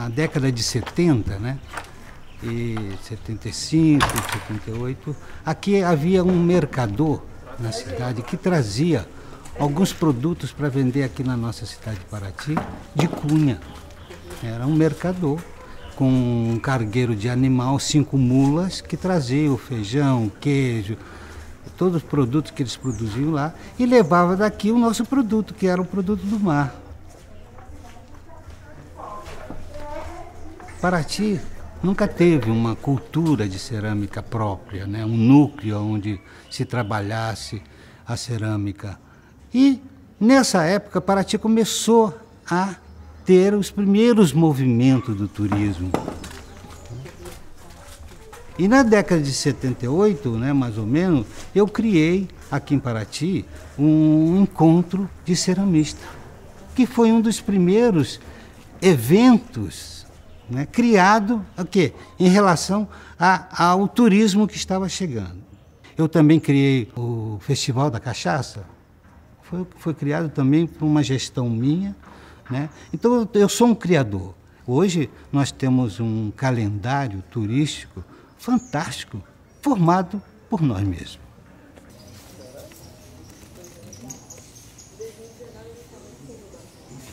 na década de 70, né? E 75, 78, aqui havia um mercador na cidade que trazia alguns produtos para vender aqui na nossa cidade de Paraty, de Cunha. Era um mercador com um cargueiro de animal, 5 mulas, que trazia o feijão, o queijo, todos os produtos que eles produziam lá, e levava daqui o nosso produto, que era o produto do mar. Paraty nunca teve uma cultura de cerâmica própria, né? Um núcleo onde se trabalhasse a cerâmica. E nessa época Paraty começou a ter os primeiros movimentos do turismo. E na década de 78, né, mais ou menos, eu criei aqui em Paraty um encontro de ceramista, que foi um dos primeiros eventos, né, criado em relação ao turismo que estava chegando. Eu também criei o Festival da Cachaça, foi criado também por uma gestão minha, né? Então eu sou um criador. Hoje nós temos um calendário turístico fantástico, formado por nós mesmos.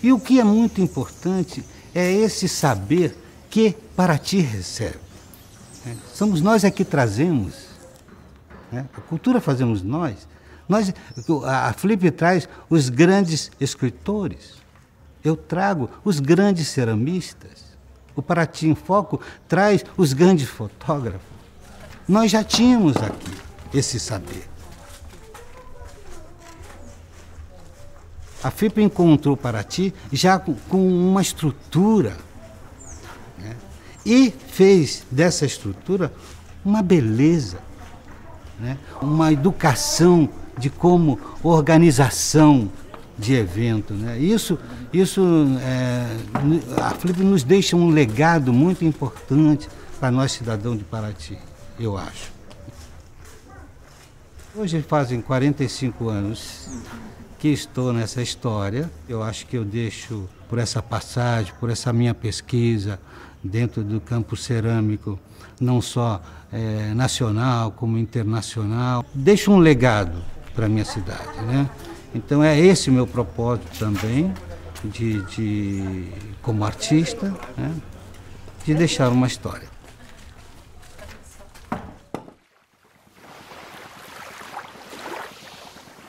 E o que é muito importante é esse saber que Paraty recebe. Somos nós que trazemos, né? A cultura fazemos nós. A Flip traz os grandes escritores, eu trago os grandes ceramistas, o Paraty em Foco traz os grandes fotógrafos. Nós já tínhamos aqui esse saber. A FIP encontrou Paraty já com uma estrutura, né? E fez dessa estrutura uma beleza, né? Uma educação de como organização de evento, né? A Flip nos deixa um legado muito importante para nós cidadãos de Paraty, eu acho. Hoje fazem 45 anos que estou nessa história. Eu acho que eu deixo, por essa passagem, por essa minha pesquisa dentro do campo cerâmico, não só nacional como internacional, deixo um legado para a minha cidade, né? Então é esse o meu propósito também, como artista, né? De deixar uma história.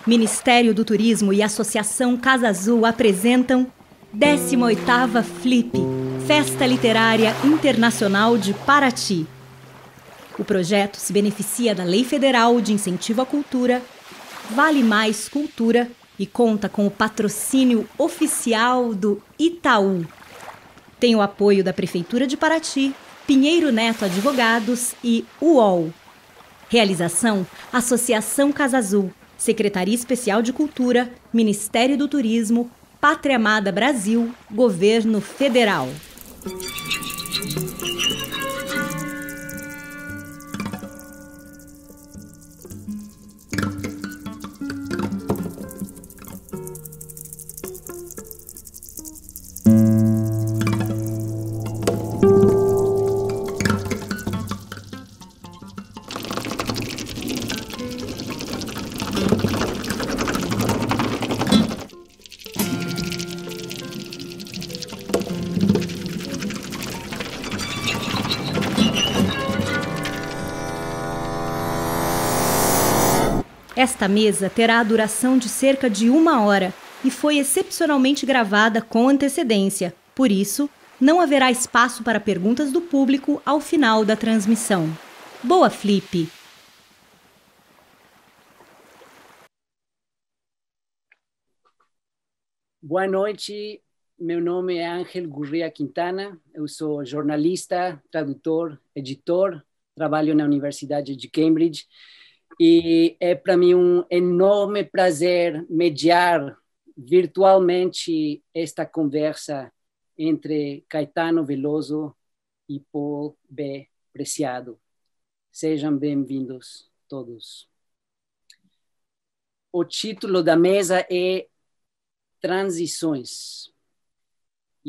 Ministério do Turismo e Associação Casa Azul apresentam 18ª Flip, Festa Literária Internacional de Paraty. O projeto se beneficia da Lei Federal de Incentivo à Cultura, Vale Mais Cultura e conta com o patrocínio oficial do Itaú. Tem o apoio da Prefeitura de Paraty, Pinheiro Neto Advogados e UOL. Realização: Associação Casa Azul, Secretaria Especial de Cultura, Ministério do Turismo, Pátria Amada Brasil, Governo Federal. Esta mesa terá a duração de cerca de 1 hora e foi excepcionalmente gravada com antecedência. Por isso, não haverá espaço para perguntas do público ao final da transmissão. Boa Flip! Boa noite, meu nome é Ángel Gurria Quintana, eu sou jornalista, tradutor, editor, trabalho na Universidade de Cambridge e é para mim um enorme prazer mediar virtualmente esta conversa entre Caetano Veloso e Paul B. Preciado. Sejam bem-vindos todos. O título da mesa é Transições.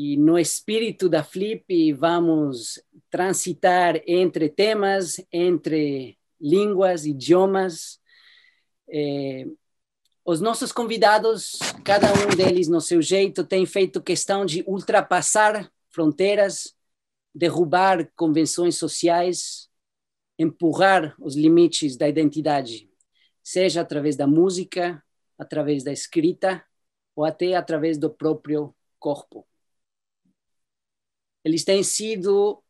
E no espírito da Flip vamos transitar entre temas, entre línguas, idiomas. Os nossos convidados, cada um deles no seu jeito, tem feito questão de ultrapassar fronteiras, derrubar convenções sociais, empurrar os limites da identidade, seja através da música, através da escrita ou até através do próprio corpo. Eles têm sido,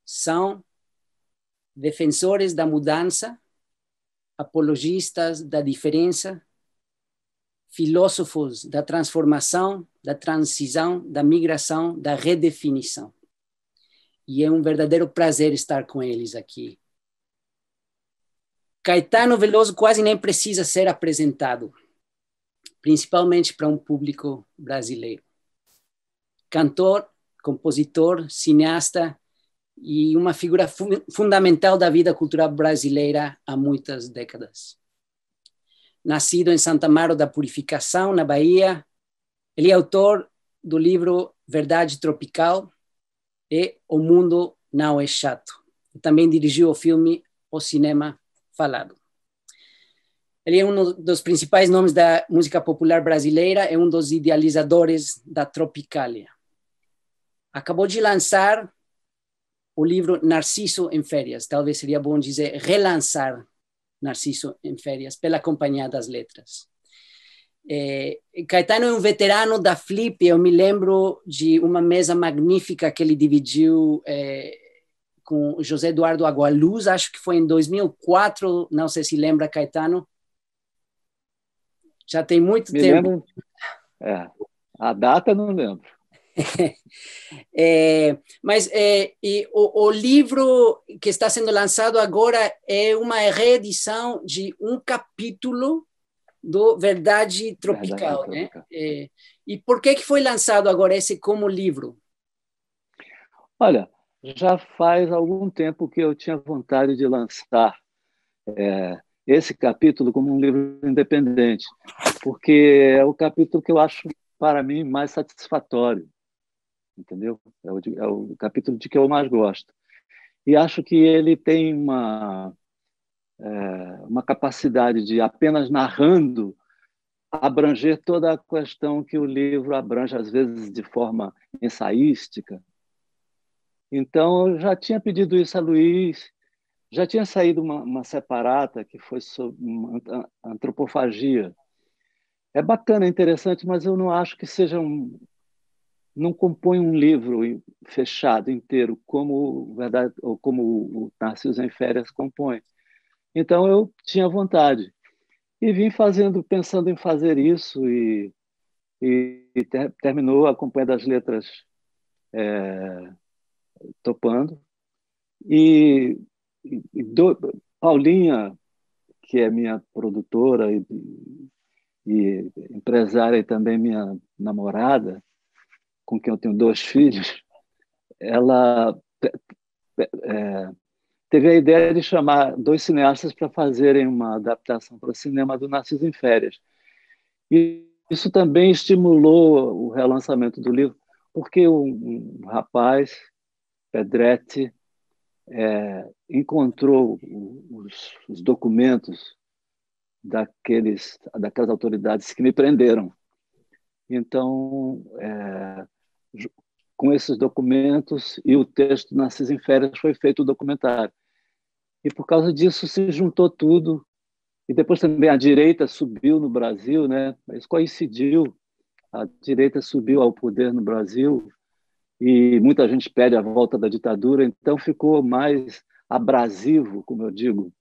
são defensores da mudança, apologistas da diferença, filósofos da transformação, da transição, da migração, da redefinição. E é um verdadeiro prazer estar com eles aqui. Caetano Veloso quase nem precisa ser apresentado, principalmente para um público brasileiro. Cantor, compositor, cineasta e uma figura fundamental da vida cultural brasileira há muitas décadas. Nascido em Santa Amaro da Purificação, na Bahia, ele é autor do livro Verdade Tropical e O Mundo Não é Chato. E também dirigiu o filme O Cinema Falado. Ele é um dos principais nomes da música popular brasileira, é um dos idealizadores da Tropicália. Acabou de lançar o livro Narciso em Férias. Talvez seria bom dizer relançar Narciso em Férias pela Companhia das Letras. Caetano é um veterano da Flip. Eu me lembro de uma mesa magnífica que ele dividiu com José Eduardo Agualuz, acho que foi em 2004, não sei se lembra, Caetano. Já tem muito tempo. Lembro, a data não lembro. Mas o livro que está sendo lançado agora é uma reedição de um capítulo do Verdade Tropical. Verdade Tropical. Né? E por que foi lançado agora esse como livro? Olha, já faz algum tempo que eu tinha vontade de lançar esse capítulo como um livro independente, porque é o capítulo que eu acho, para mim, mais satisfatório. Entendeu? É o capítulo de que eu mais gosto. E acho que ele tem uma capacidade de, apenas narrando, abranger toda a questão que o livro abrange, às vezes de forma ensaística. Então, eu já tinha pedido isso a Luiz, já tinha saído uma separata que foi sobre antropofagia. É bacana, é interessante, mas eu não acho que seja não compõe um livro fechado inteiro como o Narciso em Férias compõe. Então eu tinha vontade e vim pensando em fazer isso e terminou a Companhia das Letras topando Paulinha, que é minha produtora e empresária e também minha namorada, com quem eu tenho 2 filhos, ela teve a ideia de chamar 2 cineastas para fazerem uma adaptação para o cinema do Narciso em Férias. E isso também estimulou o relançamento do livro, porque um rapaz, Pedretti, encontrou os documentos daquelas autoridades que me prenderam. Então, com esses documentos e o texto Narciso em Férias foi feito o documentário. E por causa disso se juntou tudo. E depois também a direita subiu no Brasil, né? Isso coincidiu. A direita subiu ao poder no Brasil e muita gente pede a volta da ditadura. Então ficou mais abrasivo, como eu digo,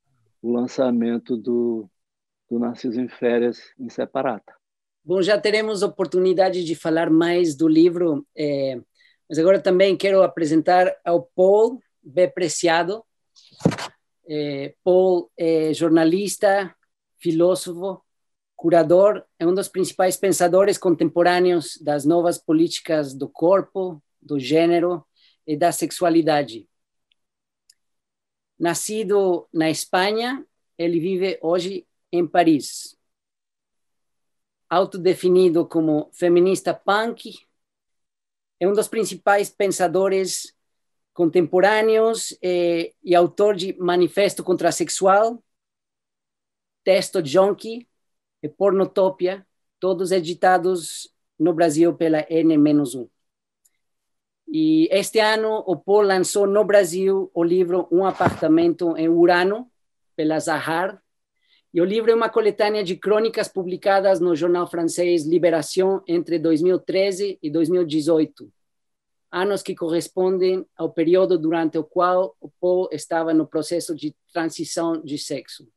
o lançamento do Narciso em Férias em separata. Bom, já teremos oportunidade de falar mais do livro, mas agora também quero apresentar ao Paul B. Preciado. Paul é jornalista, filósofo, curador, é um dos principais pensadores contemporâneos das novas políticas do corpo, do gênero e da sexualidade. Nascido na Espanha, ele vive hoje em Paris. Autodefinido como feminista punk, é um dos principais pensadores contemporâneos e autor de Manifesto Contrasexual, Texto Junkie e Pornotopia, todos editados no Brasil pela N-1. E este ano o Paul lançou no Brasil o livro Um Apartamento em Urano, pela Zahar, e o livro é uma coletânea de crônicas publicadas no jornal francês Libération entre 2013 e 2018, anos que correspondem ao período durante o qual o Paul estava no processo de transição de sexo.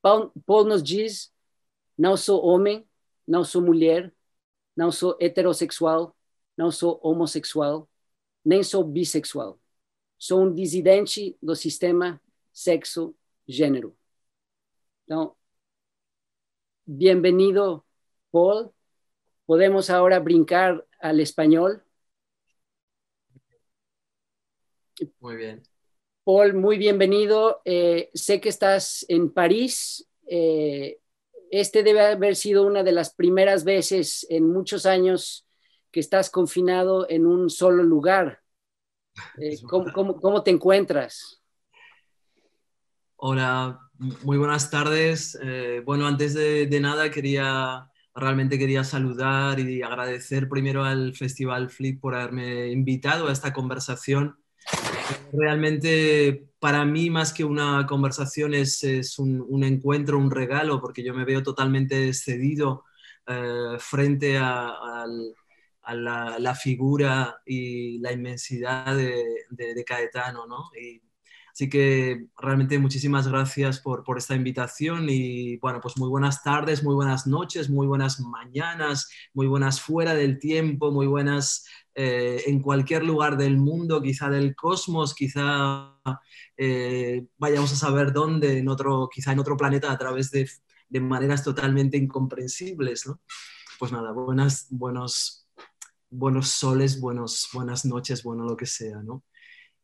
Paul nos diz: não sou homem, não sou mulher, não sou heterossexual, não sou homossexual, nem sou bissexual. Sou um dissidente do sistema sexo-gênero. Então, bienvenido, Paul. Podemos ahora brincar al español. Muy bien. Paul, muy bienvenido. Sé que estás en París. Este debe haber sido una de las primeras veces en muchos años que estás confinado en un solo lugar. ¿Cómo te encuentras? Hola, muy buenas tardes. Bueno, antes de nada realmente quería saludar y agradecer primero al Festival Flip por haberme invitado a esta conversación. Realmente para mí más que una conversación es un encuentro, un regalo, porque yo me veo totalmente excedido frente a la figura y la inmensidad de Caetano, ¿no? Así que realmente muchísimas gracias por esta invitación y bueno, pues muy buenas tardes, muy buenas noches, muy buenas mañanas, muy buenas fuera del tiempo, muy buenas en cualquier lugar del mundo, quizá del cosmos, quizá vayamos a saber dónde, quizá en otro planeta a través de maneras totalmente incomprensibles, ¿no? Pues nada, buenos soles, buenas noches, bueno, lo que sea, ¿no?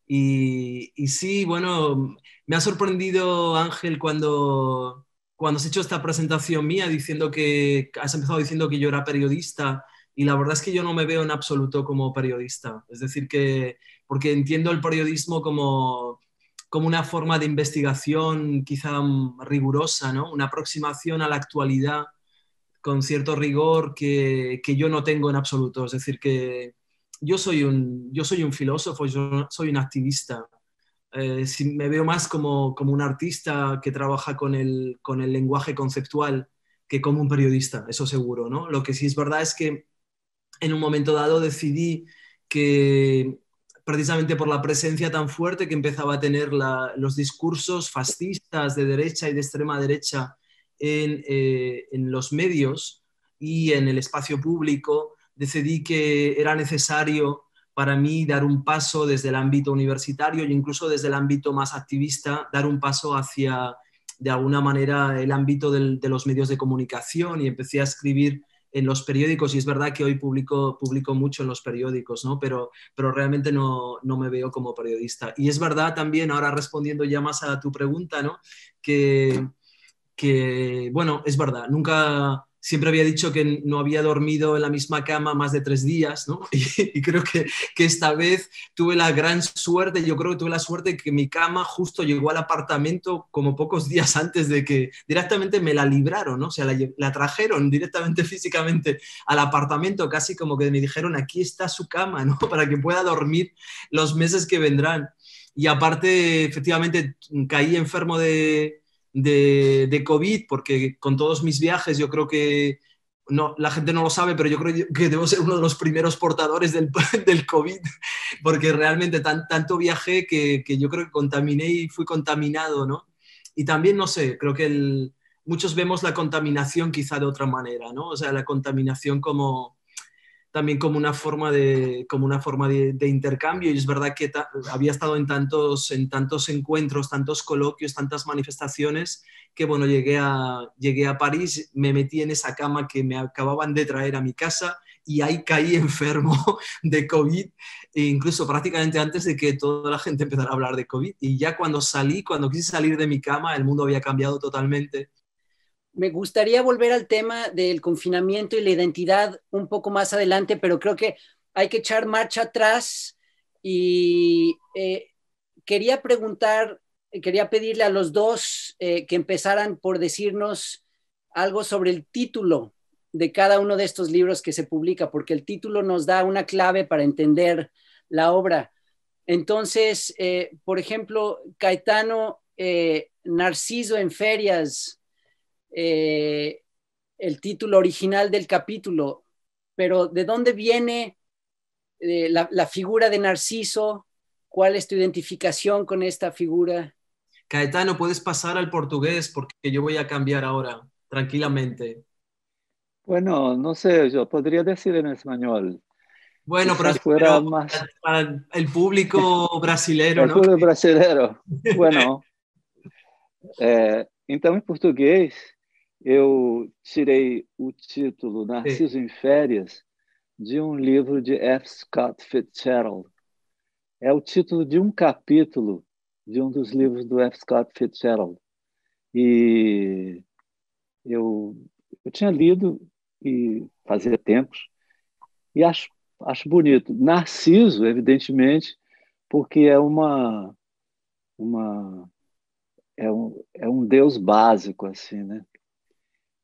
Y sí, bueno, me ha sorprendido, Ángel, cuando has hecho esta presentación mía diciendo que has empezado diciendo que yo era periodista y la verdad es que yo no me veo en absoluto como periodista. Es decir, porque entiendo el periodismo como una forma de investigación quizá rigurosa, ¿no? Una aproximación a la actualidad con cierto rigor que yo no tengo en absoluto. Es decir, que yo soy un filósofo, yo soy un activista. Me veo más como un artista que trabaja con el lenguaje conceptual que como un periodista, eso seguro, ¿no? Lo que sí es verdad es que en un momento dado decidí que precisamente por la presencia tan fuerte que empezaba a tener los discursos fascistas de derecha y de extrema derecha en los medios y en el espacio público, decidí que era necesario para mí dar un paso desde el ámbito universitario e incluso desde el ámbito más activista, dar un paso hacia, de alguna manera, el ámbito de los medios de comunicación y empecé a escribir en los periódicos y es verdad que hoy publico mucho en los periódicos, ¿no? Pero realmente no me veo como periodista. Y es verdad también, ahora respondiendo ya más a tu pregunta, ¿no? Que bueno, es verdad, siempre había dicho que no había dormido en la misma cama más de 3 días, ¿no? Y creo que esta vez tuve la gran suerte, yo creo que tuve la suerte que mi cama justo llegó al apartamento como pocos días antes de que directamente me la libraron, ¿no? O sea, la trajeron directamente físicamente al apartamento, casi como que me dijeron, aquí está su cama, ¿no? Para que pueda dormir los meses que vendrán. Y aparte, efectivamente, caí enfermo de COVID, porque con todos mis viajes yo creo que la gente no lo sabe, pero yo creo que debo ser uno de los primeros portadores del COVID, porque realmente tanto viajé que yo creo que contaminé y fui contaminado, ¿no? Y también, no sé, creo que muchos vemos la contaminación quizá de otra manera, ¿no? O sea, la contaminación también como una forma de intercambio y es verdad que había estado en tantos encuentros, tantos coloquios, tantas manifestaciones que bueno, llegué a París, me metí en esa cama que me acababan de traer a mi casa y ahí caí enfermo de COVID, e incluso prácticamente antes de que toda la gente empezara a hablar de COVID y ya cuando quise salir de mi cama el mundo había cambiado totalmente. Me gustaría volver al tema del confinamiento y la identidad un poco más adelante, pero creo que hay que echar marcha atrás y quería pedirle a los dos que empezaran por decirnos algo sobre el título de cada uno de estos libros que se publica, porque el título nos da una clave para entender la obra. Entonces, por ejemplo, Caetano, Narciso en Ferias, el título original del capítulo, pero ¿de dónde viene la figura de Narciso? ¿Cuál es tu identificación con esta figura? Caetano, puedes pasar al portugués porque yo voy a cambiar ahora, tranquilamente. Bueno, no sé, yo podría decir en español. Bueno, Quizás pero fuera más para el público brasilero, el ¿no? pueblo brasileiro. Bueno, então em português eu tirei o título Sí. Narciso em Férias de um livro de F. Scott Fitzgerald. É o título de um capítulo de um dos livros do F. Scott Fitzgerald. E eu tinha lido e fazia tempos e acho bonito. Narciso, evidentemente, porque uma é um deus básico assim, né?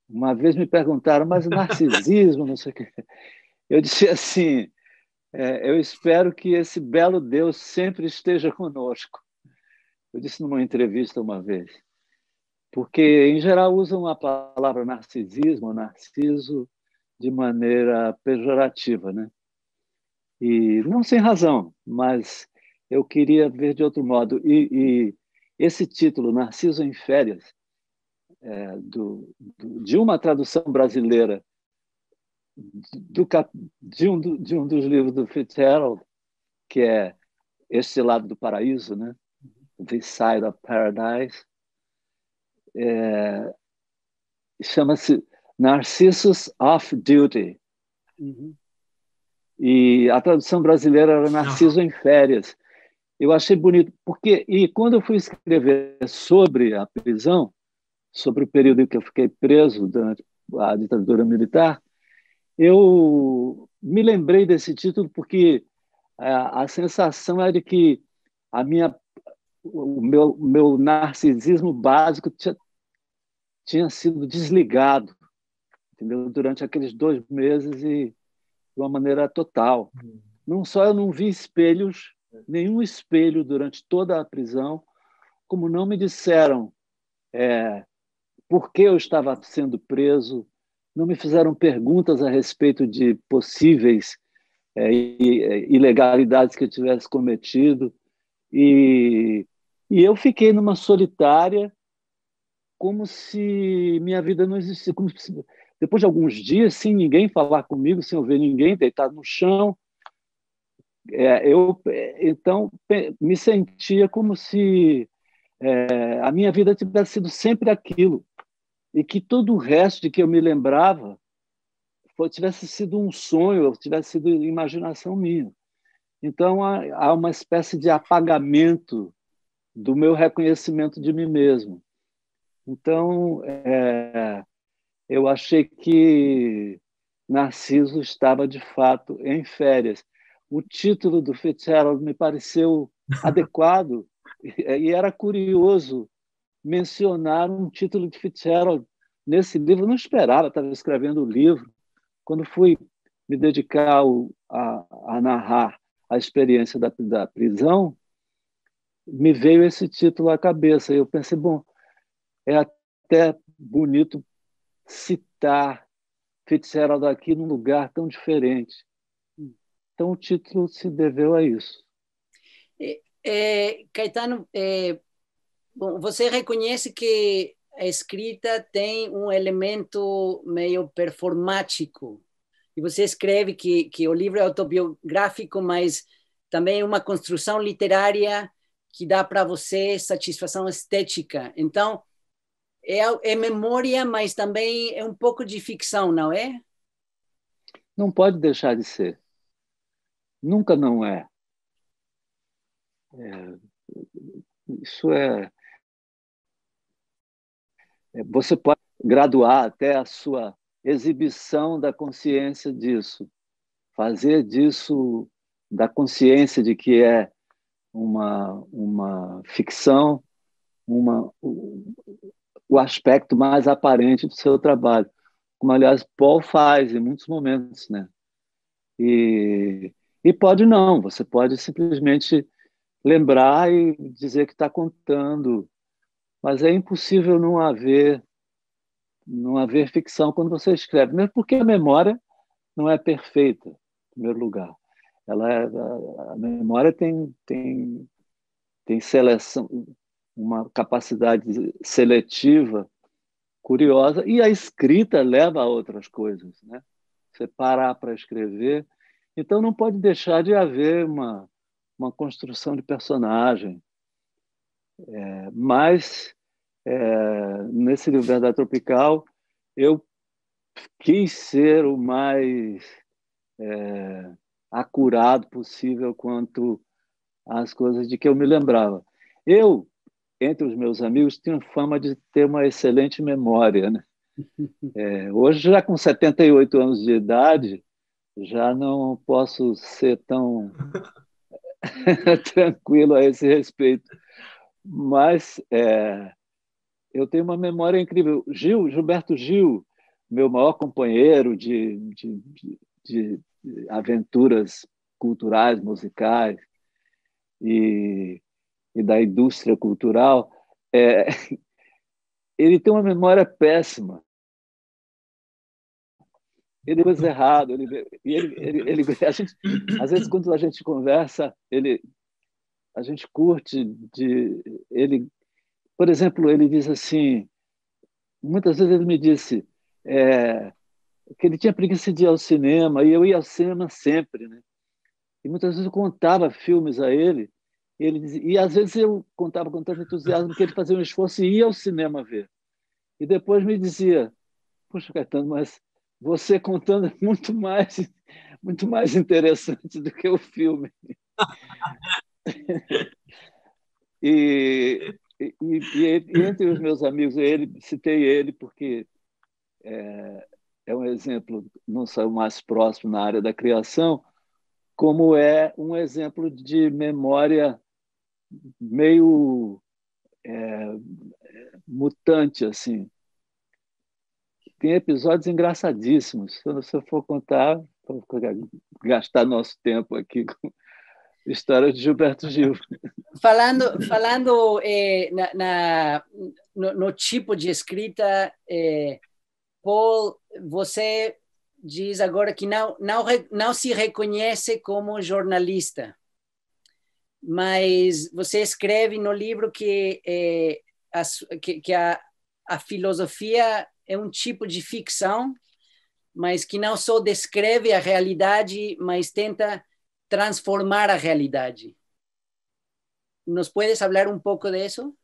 Uma vez me perguntaram, mas narcisismo, não sei o quê. Eu disse assim, eu espero que esse belo Deus sempre esteja conosco. Eu disse numa entrevista uma vez, porque em geral usam a palavra narcisismo, narciso, de maneira pejorativa, né? E não sem razão, mas eu queria ver de outro modo. E esse título, Narciso em Férias, de uma tradução brasileira de um dos livros do Fitzgerald, que é Este Lado do Paraíso, né? This Side of Paradise, chama-se Narcissus of Duty. Uhum. E a tradução brasileira era Narciso em Férias. Eu achei bonito, porque quando eu fui escrever sobre a prisão, sobre o período em que eu fiquei preso durante a ditadura militar, eu me lembrei desse título porque a sensação é de que o meu narcisismo básico tinha sido desligado, entendeu? Durante aqueles 2 meses e de uma maneira total. Não só eu não vi espelhos, nenhum espelho durante toda a prisão, como não me disseram por que eu estava sendo preso, não me fizeram perguntas a respeito de possíveis ilegalidades que eu tivesse cometido. E eu fiquei numa solitária, como se minha vida não existisse. Depois de alguns dias, sem ninguém falar comigo, sem eu ver ninguém, deitado no chão, eu então me sentia como se a minha vida tivesse sido sempre aquilo, e que todo o resto de que eu me lembrava tivesse sido um sonho, tivesse sido imaginação minha. Então, há uma espécie de apagamento do meu reconhecimento de mim mesmo. Então, eu achei que Narciso estava, de fato, em férias. O título do Fitzgerald me pareceu adequado e era curioso mencionar um título de Fitzgerald nesse livro. Eu não esperava, estava escrevendo o livro. Quando fui me dedicar a narrar a experiência da prisão, me veio esse título à cabeça. Eu pensei, bom, é até bonito citar Fitzgerald aqui num lugar tão diferente. Então, o título se deveu a isso. Caetano, bom, você reconhece que a escrita tem um elemento meio performático. E você escreve que o livro é autobiográfico, mas também uma construção literária que dá para você satisfação estética. Então, é memória, mas também é um pouco de ficção, não é? Não pode deixar de ser. Nunca não é. Isso você pode graduar até a sua exibição da consciência disso, fazer disso, da consciência de que é uma ficção, o aspecto mais aparente do seu trabalho, como, aliás, Paul faz em muitos momentos, né? E pode não, você pode simplesmente lembrar e dizer que está contando, mas é impossível não haver ficção quando você escreve, mesmo porque a memória não é perfeita, em primeiro lugar. A memória tem seleção, uma capacidade seletiva curiosa, e a escrita leva a outras coisas, né? Você parar para escrever, então não pode deixar de haver uma construção de personagem. Mas nesse livro Verdade Tropical eu quis ser o mais acurado possível quanto às coisas de que eu me lembrava. Eu, entre os meus amigos, tinha fama de ter uma excelente memória, né? Hoje, já com 78 anos de idade, já não posso ser tão tranquilo a esse respeito. Mas eu tenho uma memória incrível. Gilberto Gil, meu maior companheiro de aventuras culturais, musicais e da indústria cultural, ele tem uma memória péssima. Ele faz errado. Às vezes, quando a gente conversa, a gente curte ele. Por exemplo, ele diz assim, muitas vezes ele me disse que ele tinha preguiça de ir ao cinema, e eu ia ao cinema sempre, né? E muitas vezes eu contava filmes a ele, e às vezes eu contava com tanto entusiasmo que ele fazia um esforço e ia ao cinema ver. E depois me dizia, puxa, Caetano, mas você contando é muito mais interessante do que o filme. E entre os meus amigos, citei ele porque é um exemplo, não só o mais próximo na área da criação, como é um exemplo de memória meio mutante, assim. Tem episódios engraçadíssimos. Se eu for contar, vou gastar nosso tempo aqui com história de Gilberto Gil. Falando no tipo de escrita, Paul, você diz agora que não se reconhece como jornalista, mas você escreve no livro que a filosofia é um tipo de ficção, mas que não só descreve a realidade, mas tenta transformar a realidade. ¿Nos puedes hablar un poco de eso?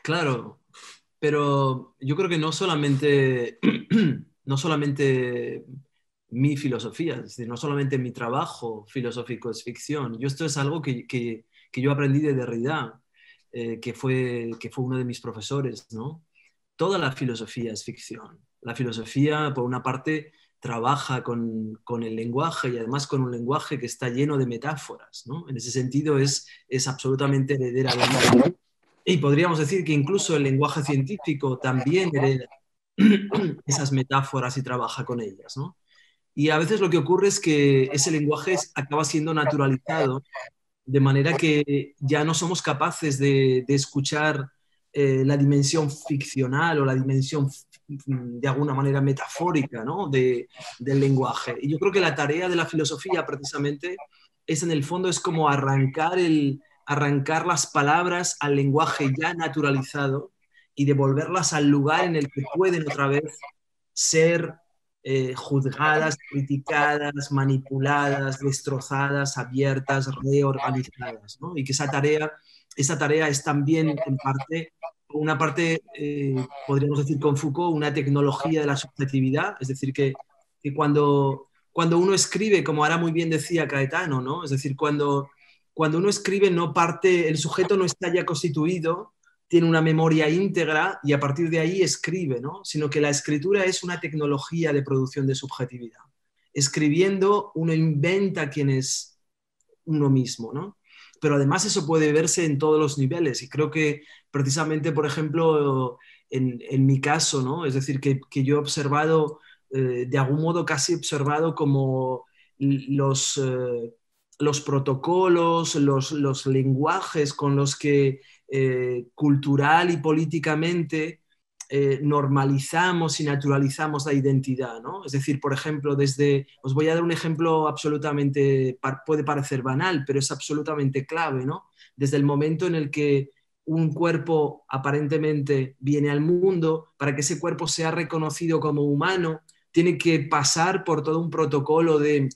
Claro, pero yo creo que no solamente mi filosofía, es decir, no solamente mi trabajo filosófico es ficción. Esto es algo que yo aprendí de Derrida, que fue uno de mis profesores, ¿no? Toda la filosofía es ficción. La filosofía, por una parte, trabaja con el lenguaje, y además con un lenguaje que está lleno de metáforas, ¿no? En ese sentido es absolutamente heredera de la... Y podríamos decir que incluso el lenguaje científico también hereda esas metáforas y trabaja con ellas, ¿no? Y a veces lo que ocurre es que ese lenguaje acaba siendo naturalizado, de manera que ya no somos capaces de escuchar la dimensión ficcional o la dimensión de alguna manera metafórica, ¿no? del lenguaje. Y yo creo que la tarea de la filosofía precisamente es, en el fondo, es como arrancar las palabras al lenguaje ya naturalizado y devolverlas al lugar en el que pueden otra vez ser juzgadas, criticadas, manipuladas, destrozadas, abiertas, reorganizadas, ¿no? Y que esa tarea es también, en parte, una parte, podríamos decir con Foucault, una tecnología de la subjetividad, es decir, que cuando uno escribe, como ahora muy bien decía Caetano, ¿no? Es decir, cuando uno escribe, no parte, el sujeto no está ya constituido, tiene una memoria íntegra y a partir de ahí escribe, ¿no? Sino que la escritura es una tecnología de producción de subjetividad. Escribiendo uno inventa quién es uno mismo, ¿no? Pero además eso puede verse en todos los niveles y creo que precisamente, por ejemplo, en mi caso, ¿no? Es decir, que yo he observado, de algún modo casi observado como los protocolos, los lenguajes con los que cultural y políticamente normalizamos y naturalizamos la identidad, ¿no? Es decir, por ejemplo, os voy a dar un ejemplo absolutamente, puede parecer banal, pero es absolutamente clave, ¿no? Desde el momento en el que un cuerpo aparentemente viene al mundo, para que ese cuerpo sea reconocido como humano, tiene que pasar por todo un protocolo de,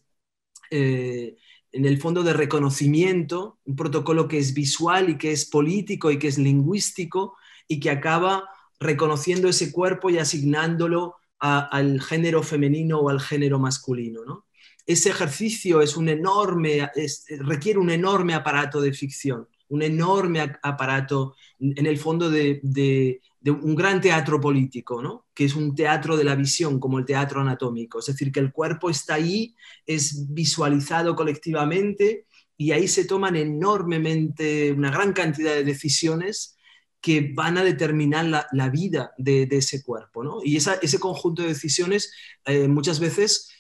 en el fondo, de reconocimiento, un protocolo que es visual y que es político y que es lingüístico y que acaba reconociendo ese cuerpo y asignándolo al género femenino o al género masculino, ¿no? Ese ejercicio requiere un enorme aparato de ficción, un enorme aparato, en el fondo, de un gran teatro político, ¿no? Que es un teatro de la visión, como el teatro anatómico. Es decir, que el cuerpo está ahí, es visualizado colectivamente y ahí se toman enormemente una gran cantidad de decisiones que van a determinar la vida de ese cuerpo, ¿no? Y ese conjunto de decisiones muchas veces,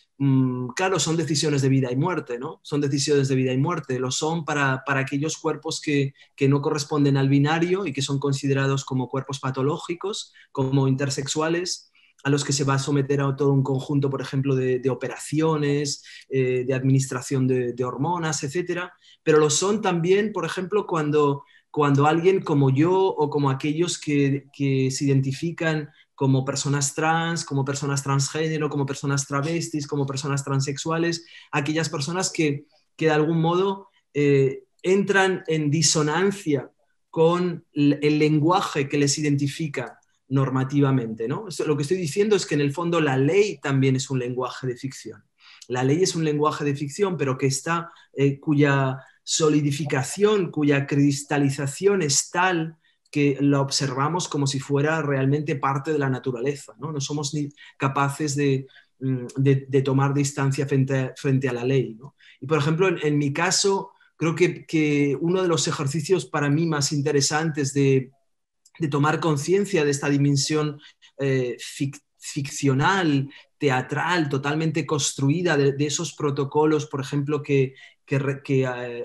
claro, son decisiones de vida y muerte, ¿no? Son decisiones de vida y muerte. Lo son para aquellos cuerpos que no corresponden al binario y que son considerados como cuerpos patológicos, como intersexuales, a los que se va a someter a todo un conjunto, por ejemplo, de operaciones, de administración de hormonas, etcétera. Pero lo son también, por ejemplo, cuando alguien como yo o como aquellos que se identifican como personas trans, como personas transgénero, como personas travestis, como personas transexuales, aquellas personas que de algún modo entran en disonancia con el lenguaje que les identifica normativamente, ¿no? Lo que estoy diciendo es que en el fondo la ley también es un lenguaje de ficción. La ley es un lenguaje de ficción, pero que está, cuya solidificación, cuya cristalización es tal que la observamos como si fuera realmente parte de la naturaleza, ¿no? No somos ni capaces de tomar distancia frente a la ley, ¿no? Y, por ejemplo, en mi caso, creo que uno de los ejercicios para mí más interesantes de tomar conciencia de esta dimensión ficcional, teatral, totalmente construida, de esos protocolos, por ejemplo, que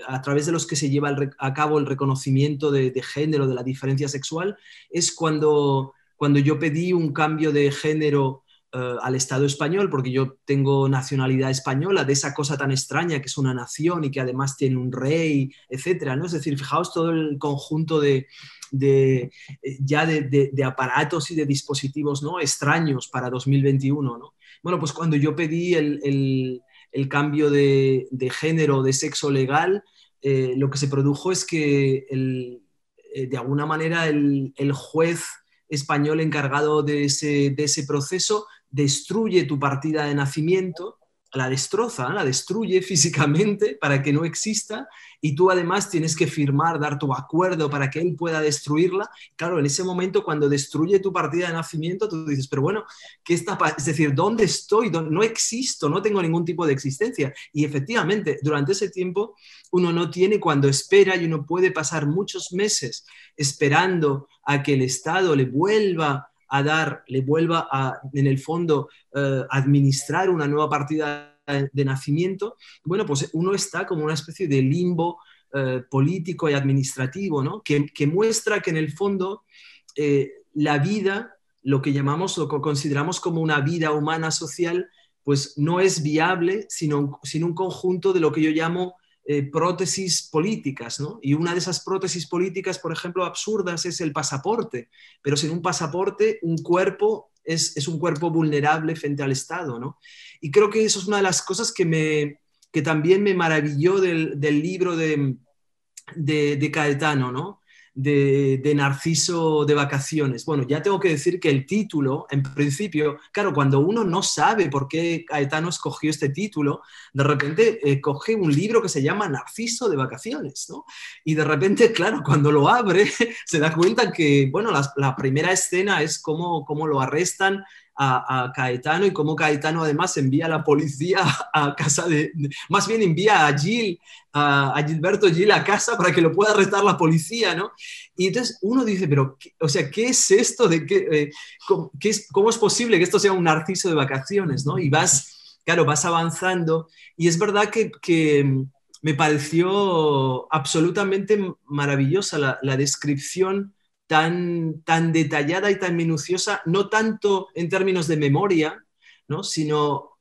a través de los que se lleva a cabo el reconocimiento de género, de la diferencia sexual, es cuando yo pedí un cambio de género al Estado español, porque yo tengo nacionalidad española, de esa cosa tan extraña que es una nación y que además tiene un rey, etcétera, ¿no? Es decir, fijaos todo el conjunto de aparatos y de dispositivos, ¿no?, extraños para 2021, ¿no? Bueno, pues cuando yo pedí el cambio de género, de sexo legal, lo que se produjo es que de alguna manera el juez español encargado de ese proceso destruye tu partida de nacimiento, la destroza, la destruye físicamente para que no exista, y tú además tienes que firmar, dar tu acuerdo para que él pueda destruirla. Claro, en ese momento, cuando destruye tu partida de nacimiento, tú dices, pero bueno, ¿qué está pasando? Es decir, ¿dónde estoy? No existo, no tengo ningún tipo de existencia. Y efectivamente, durante ese tiempo, uno no tiene, cuando espera, y uno puede pasar muchos meses esperando a que el Estado le vuelva a, en el fondo, administrar una nueva partida de nacimiento. Bueno, pues uno está como una especie de limbo político y administrativo, ¿no? Que muestra que en el fondo la vida, lo que consideramos como una vida humana social, pues no es viable sin un conjunto de lo que yo llamo prótesis políticas, ¿no? Y una de esas prótesis políticas, por ejemplo, absurdas, es el pasaporte. Pero sin un pasaporte, un cuerpo es un cuerpo vulnerable frente al Estado, ¿no? Y creo que eso es una de las cosas que también me maravilló del libro de Caetano, ¿no? de Narciso de vacaciones. Bueno, ya tengo que decir que el título, en principio, claro, cuando uno no sabe por qué Caetano escogió este título, de repente coge un libro que se llama Narciso de vacaciones, ¿no? Y de repente, claro, cuando lo abre, se da cuenta que, bueno, la primera escena es cómo lo arrestan a Caetano, y cómo Caetano además envía a la policía a casa más bien envía a Gilberto Gil a casa para que lo pueda arrestar la policía, ¿no? Y entonces uno dice, pero, o sea, ¿qué es esto? ¿Cómo es posible que esto sea un Narciso de vacaciones, ¿no? Y claro, vas avanzando, y es verdad que me pareció absolutamente maravillosa la descripción tan detallada y tan minuciosa, no tanto en términos de memoria, ¿no? sino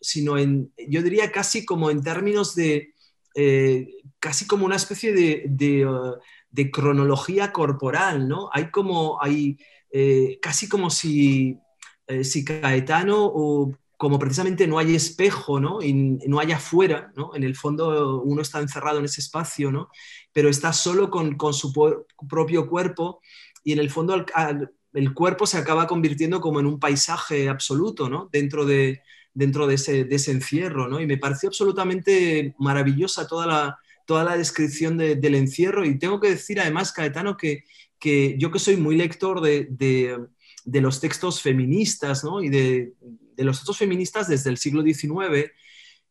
yo diría casi como en términos casi como una especie de cronología corporal, ¿no? Casi como si Caetano, o como precisamente no hay espejo, ¿no? Y no hay afuera, ¿no? En el fondo uno está encerrado en ese espacio, ¿no? Pero está solo con su propio cuerpo, y en el fondo el cuerpo se acaba convirtiendo como en un paisaje absoluto, ¿no? Dentro de ese encierro, ¿no? Y me pareció absolutamente maravillosa toda la descripción del encierro. Y tengo que decir además, Caetano, que yo, que soy muy lector de los textos feministas, ¿no? Y de los textos feministas desde el siglo XIX,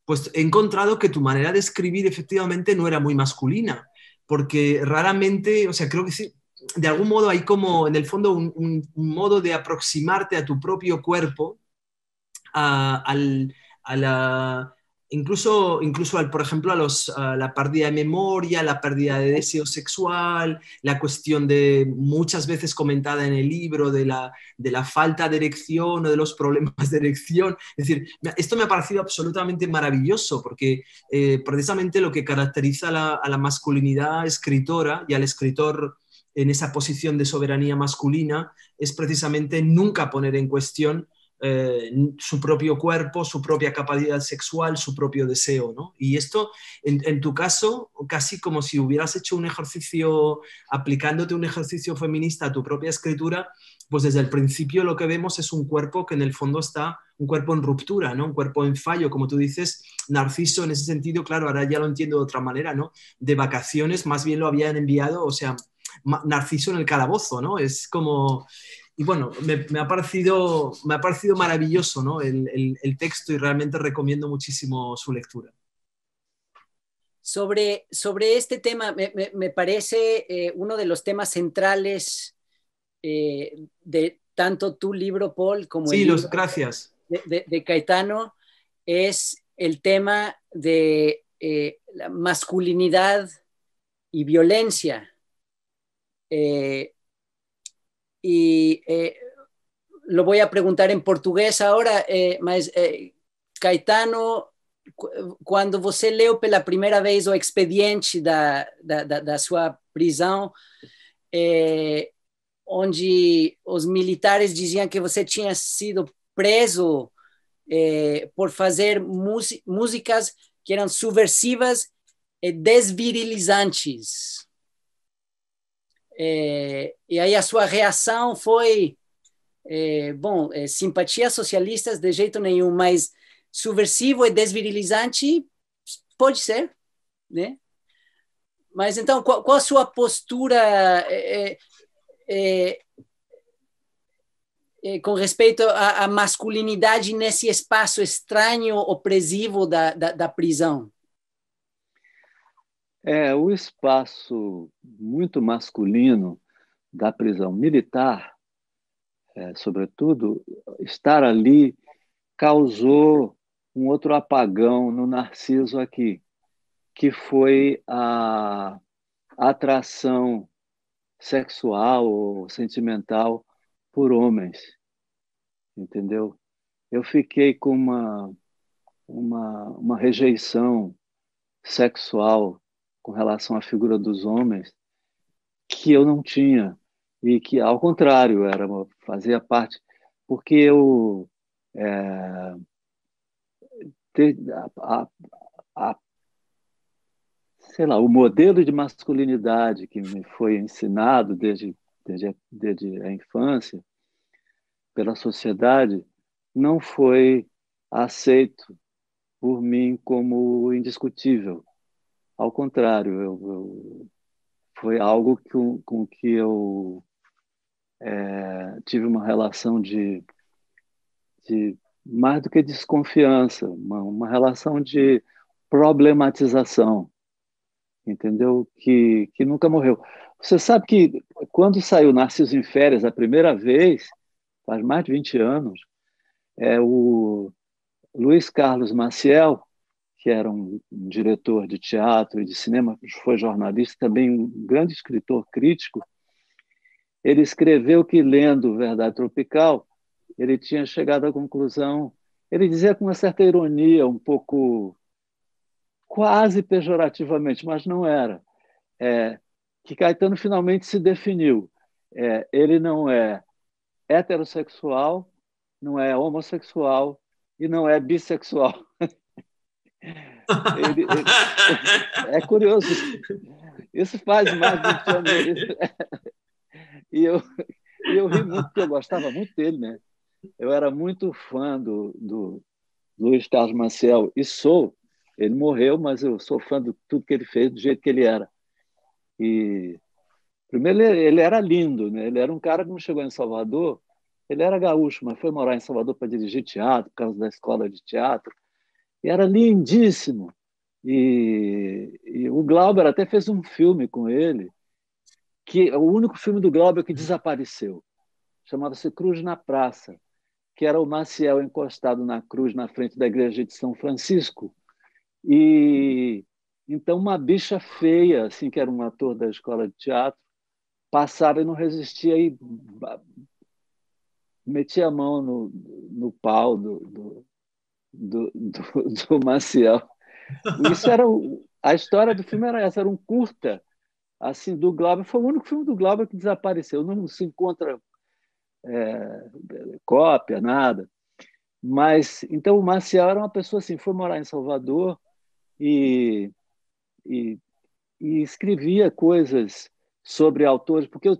pues he encontrado que tu manera de escribir efectivamente no era muy masculina, porque raramente, o sea, creo que sí, de algún modo hay como en el fondo un modo de aproximarte a tu propio cuerpo, a, al, a la, por ejemplo, a la pérdida de memoria, la pérdida de deseo sexual, la cuestión de, muchas veces comentada en el libro, de la falta de erección o de los problemas de erección. Es decir, esto me ha parecido absolutamente maravilloso, porque precisamente lo que caracteriza a la masculinidad escritora y al escritor en esa posición de soberanía masculina es precisamente nunca poner en cuestión su propio cuerpo, su propia capacidad sexual, su propio deseo, ¿no? Y esto, en tu caso, casi como si hubieras hecho un ejercicio, aplicándote un ejercicio feminista a tu propia escritura, pues desde el principio lo que vemos es un cuerpo que en el fondo está, un cuerpo en ruptura, ¿no? Un cuerpo en fallo, como tú dices. Narciso, en ese sentido, claro, ahora ya lo entiendo de otra manera, ¿no? De vacaciones, más bien lo habían enviado, o sea, Narciso en el calabozo, ¿no? Es como... Y bueno, me ha parecido maravilloso, ¿no? El texto, y realmente recomiendo muchísimo su lectura. Sobre este tema, me parece uno de los temas centrales de tanto tu libro, Paul, como el Sí, libro gracias. de Caetano, es el tema de la masculinidad y violencia. Y lo voy a preguntar en portugués ahora, mas Caetano, quando você leu pela primeira vez o expediente da sua prisão, onde os militares diziam que você tinha sido preso por fazer músicas que eram subversivas e desvirilizantes. E aí a sua reação foi, simpatia socialistas de jeito nenhum, mas subversivo e desvirilizante pode ser, né? Mas então, qual a sua postura com respeito à masculinidade nesse espaço estranho, opressivo da prisão? O espaço muito masculino da prisão militar, sobretudo, estar ali causou um outro apagão no Narciso aqui, que foi a atração sexual ou sentimental por homens, entendeu? Eu fiquei com uma rejeição sexual com relação à figura dos homens que eu não tinha, e que, ao contrário, fazia parte, porque eu sei lá, o modelo de masculinidade que me foi ensinado desde a infância pela sociedade não foi aceito por mim como indiscutível. Ao contrário, foi algo com que eu tive uma relação de mais do que desconfiança, uma relação de problematização, entendeu? Que nunca morreu. Você sabe que quando saiu Narciso em Férias a primeira vez, faz mais de 20 anos, o Luiz Carlos Maciel, que era um diretor de teatro e de cinema, foi jornalista, também um grande escritor crítico, ele escreveu que, lendo Verdade Tropical, ele tinha chegado à conclusão, ele dizia com uma certa ironia, um pouco quase pejorativamente, mas não era, que Caetano finalmente se definiu. Ele não é heterossexual, não é homossexual e não é bissexual. É curioso. Isso faz mais de 20 anos. E eu ri muito, porque eu gostava muito dele, né? Eu era muito fã do Luiz Carlos Maciel, e sou. Ele morreu, mas eu sou fã de tudo que ele fez, do jeito que ele era. E, primeiro, ele era lindo, né? Ele era um cara que não chegou em Salvador, ele era gaúcho, mas foi morar em Salvador para dirigir teatro, por causa da escola de teatro, e era lindíssimo. E o Glauber até fez um filme com ele, que é o único filme do Glauber que desapareceu. Chamava-se Cruz na Praça, que era o Maciel encostado na cruz na frente da igreja de São Francisco. E então uma bicha feia, assim, que era um ator da escola de teatro, passava e não resistia e metia a mão no pau do Maciel. Isso era a história do filme era essa, era um curta assim do Glauber, foi o único filme do Glauber que desapareceu, não se encontra cópia, nada. Mas então o Maciel era uma pessoa assim, foi morar em Salvador e, e, e escrevia coisas sobre autores, porque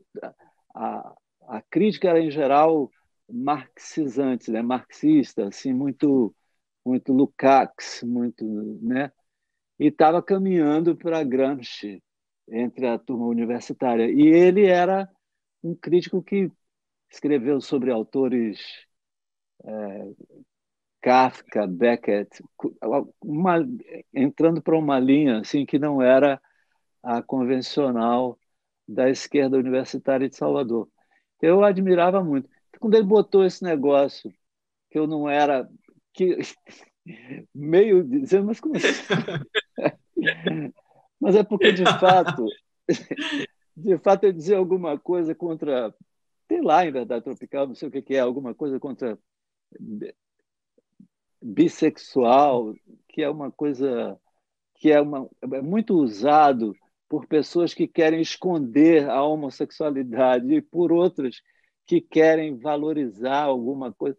a crítica era em geral marxizante, né? Marxista, assim, muito Lukács, muito, né? E estava caminhando para Gramsci entre a turma universitária. E ele era um crítico que escreveu sobre autores Kafka, Beckett, entrando para uma linha assim que não era a convencional da esquerda universitária de Salvador. Eu admirava muito. Quando ele botou esse negócio que eu não era, que meio dizendo, mas como assim? Mas é porque de fato eu dizia alguma coisa contra, sei lá, em Verdade Tropical, não sei o que é, alguma coisa contra bissexual, que é uma coisa que é muito usado por pessoas que querem esconder a homossexualidade e por outras que querem valorizar alguma coisa.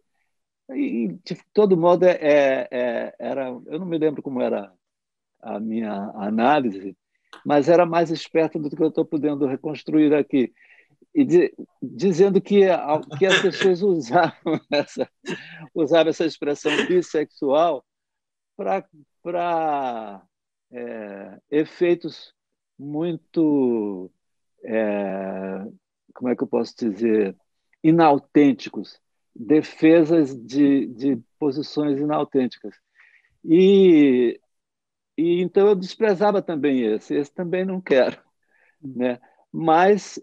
E, de todo modo, era, eu não me lembro como era a minha análise, mas era mais esperta do que eu estou podendo reconstruir aqui. E dizendo que as pessoas usavam essa expressão bissexual para efeitos muito, como é que eu posso dizer, inautênticos, defesas de posições inautênticas. E então eu desprezava também esse também não quero, né? Mas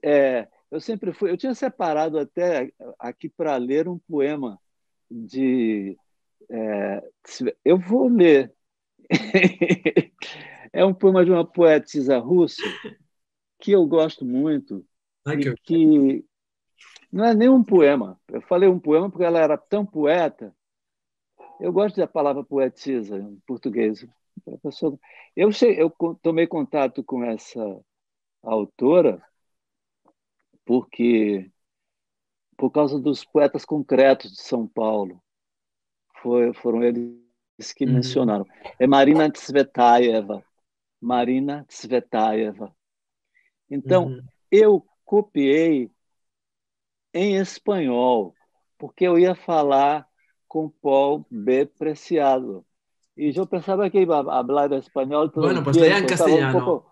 eu sempre fui, eu tinha separado até aqui para ler um poema de, eu vou ler, é um poema de uma poetisa russa que eu gosto muito e que não é nem um poema. Eu falei um poema porque ela era tão poeta. Eu gosto da palavra poetisa em português. Eu tomei contato com essa autora por causa dos poetas concretos de São Paulo. Foram eles que mencionaram. É Marina Tsvetaeva. Marina Tsvetaeva. Então, eu copiei em espanhol, porque eu ia falar com Paul B. Preciado. Y yo pensaba que iba a hablar español todo Bueno, el pues lea en tiempo. Estaba un castellano. poco,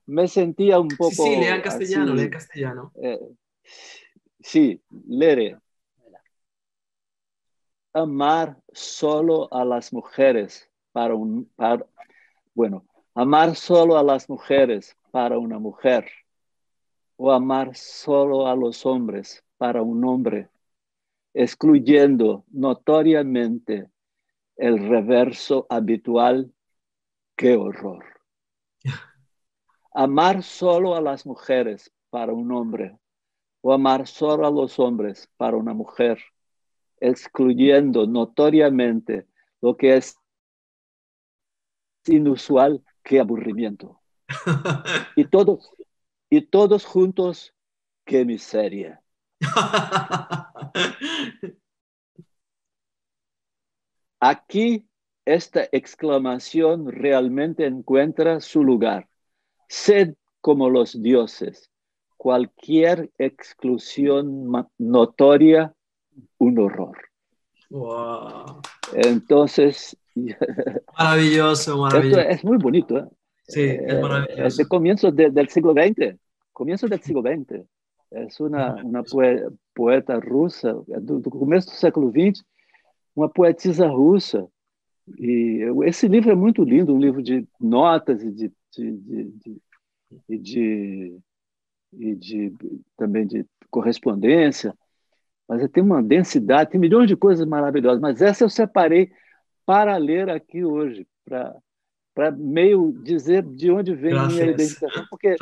me sentía un Sí, sí, lea en poco castellano, lea en así. castellano. Sí, leeré. Amar solo a las mujeres bueno, amar solo a las mujeres para una mujer o amar solo a los hombres para un hombre, excluyendo notoriamente el reverso habitual. ¡Qué horror! Amar solo a las mujeres para un hombre o amar solo a los hombres para una mujer, excluyendo notoriamente lo que es inusual. ¡Qué aburrimiento! Y todos juntos, ¡qué miseria! Aquí esta exclamación realmente encuentra su lugar. Sed como los dioses. Cualquier exclusión notoria, un horror. Wow. Entonces, Maravilloso, esto maravilloso. es muy bonito. Sí, es Es de maravilloso. comienzos del siglo XX. Comienzo del siglo XX. Es una poeta rusa, do começo do século XX, uma poetisa russa. E esse livro é muito lindo, um livro de notas e também de correspondência, mas tem uma densidade, tem milhões de coisas maravilhosas, mas essa eu separei para ler aqui hoje, para meio dizer de onde vem minha Gracias. identificação, porque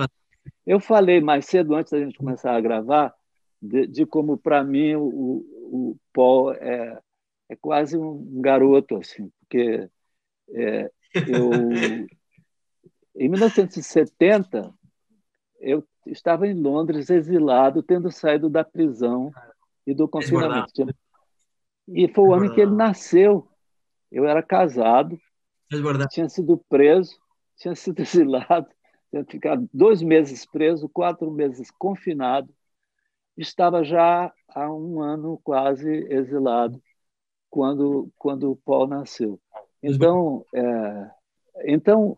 eu falei mais cedo, antes da gente começar a gravar, de como, para mim, o Paul é quase um garoto, assim, porque em 1970, eu estava em Londres, exilado, tendo saído da prisão e do Es verdad, confinamento. E foi o es ano que ele verdad, nasceu. Eu era casado, es verdad. tinha sido preso, tinha sido exilado, tinha ficado 2 meses preso, 4 meses confinado. Estava já há um ano quase exilado quando o Paul nasceu. Es verdad. Então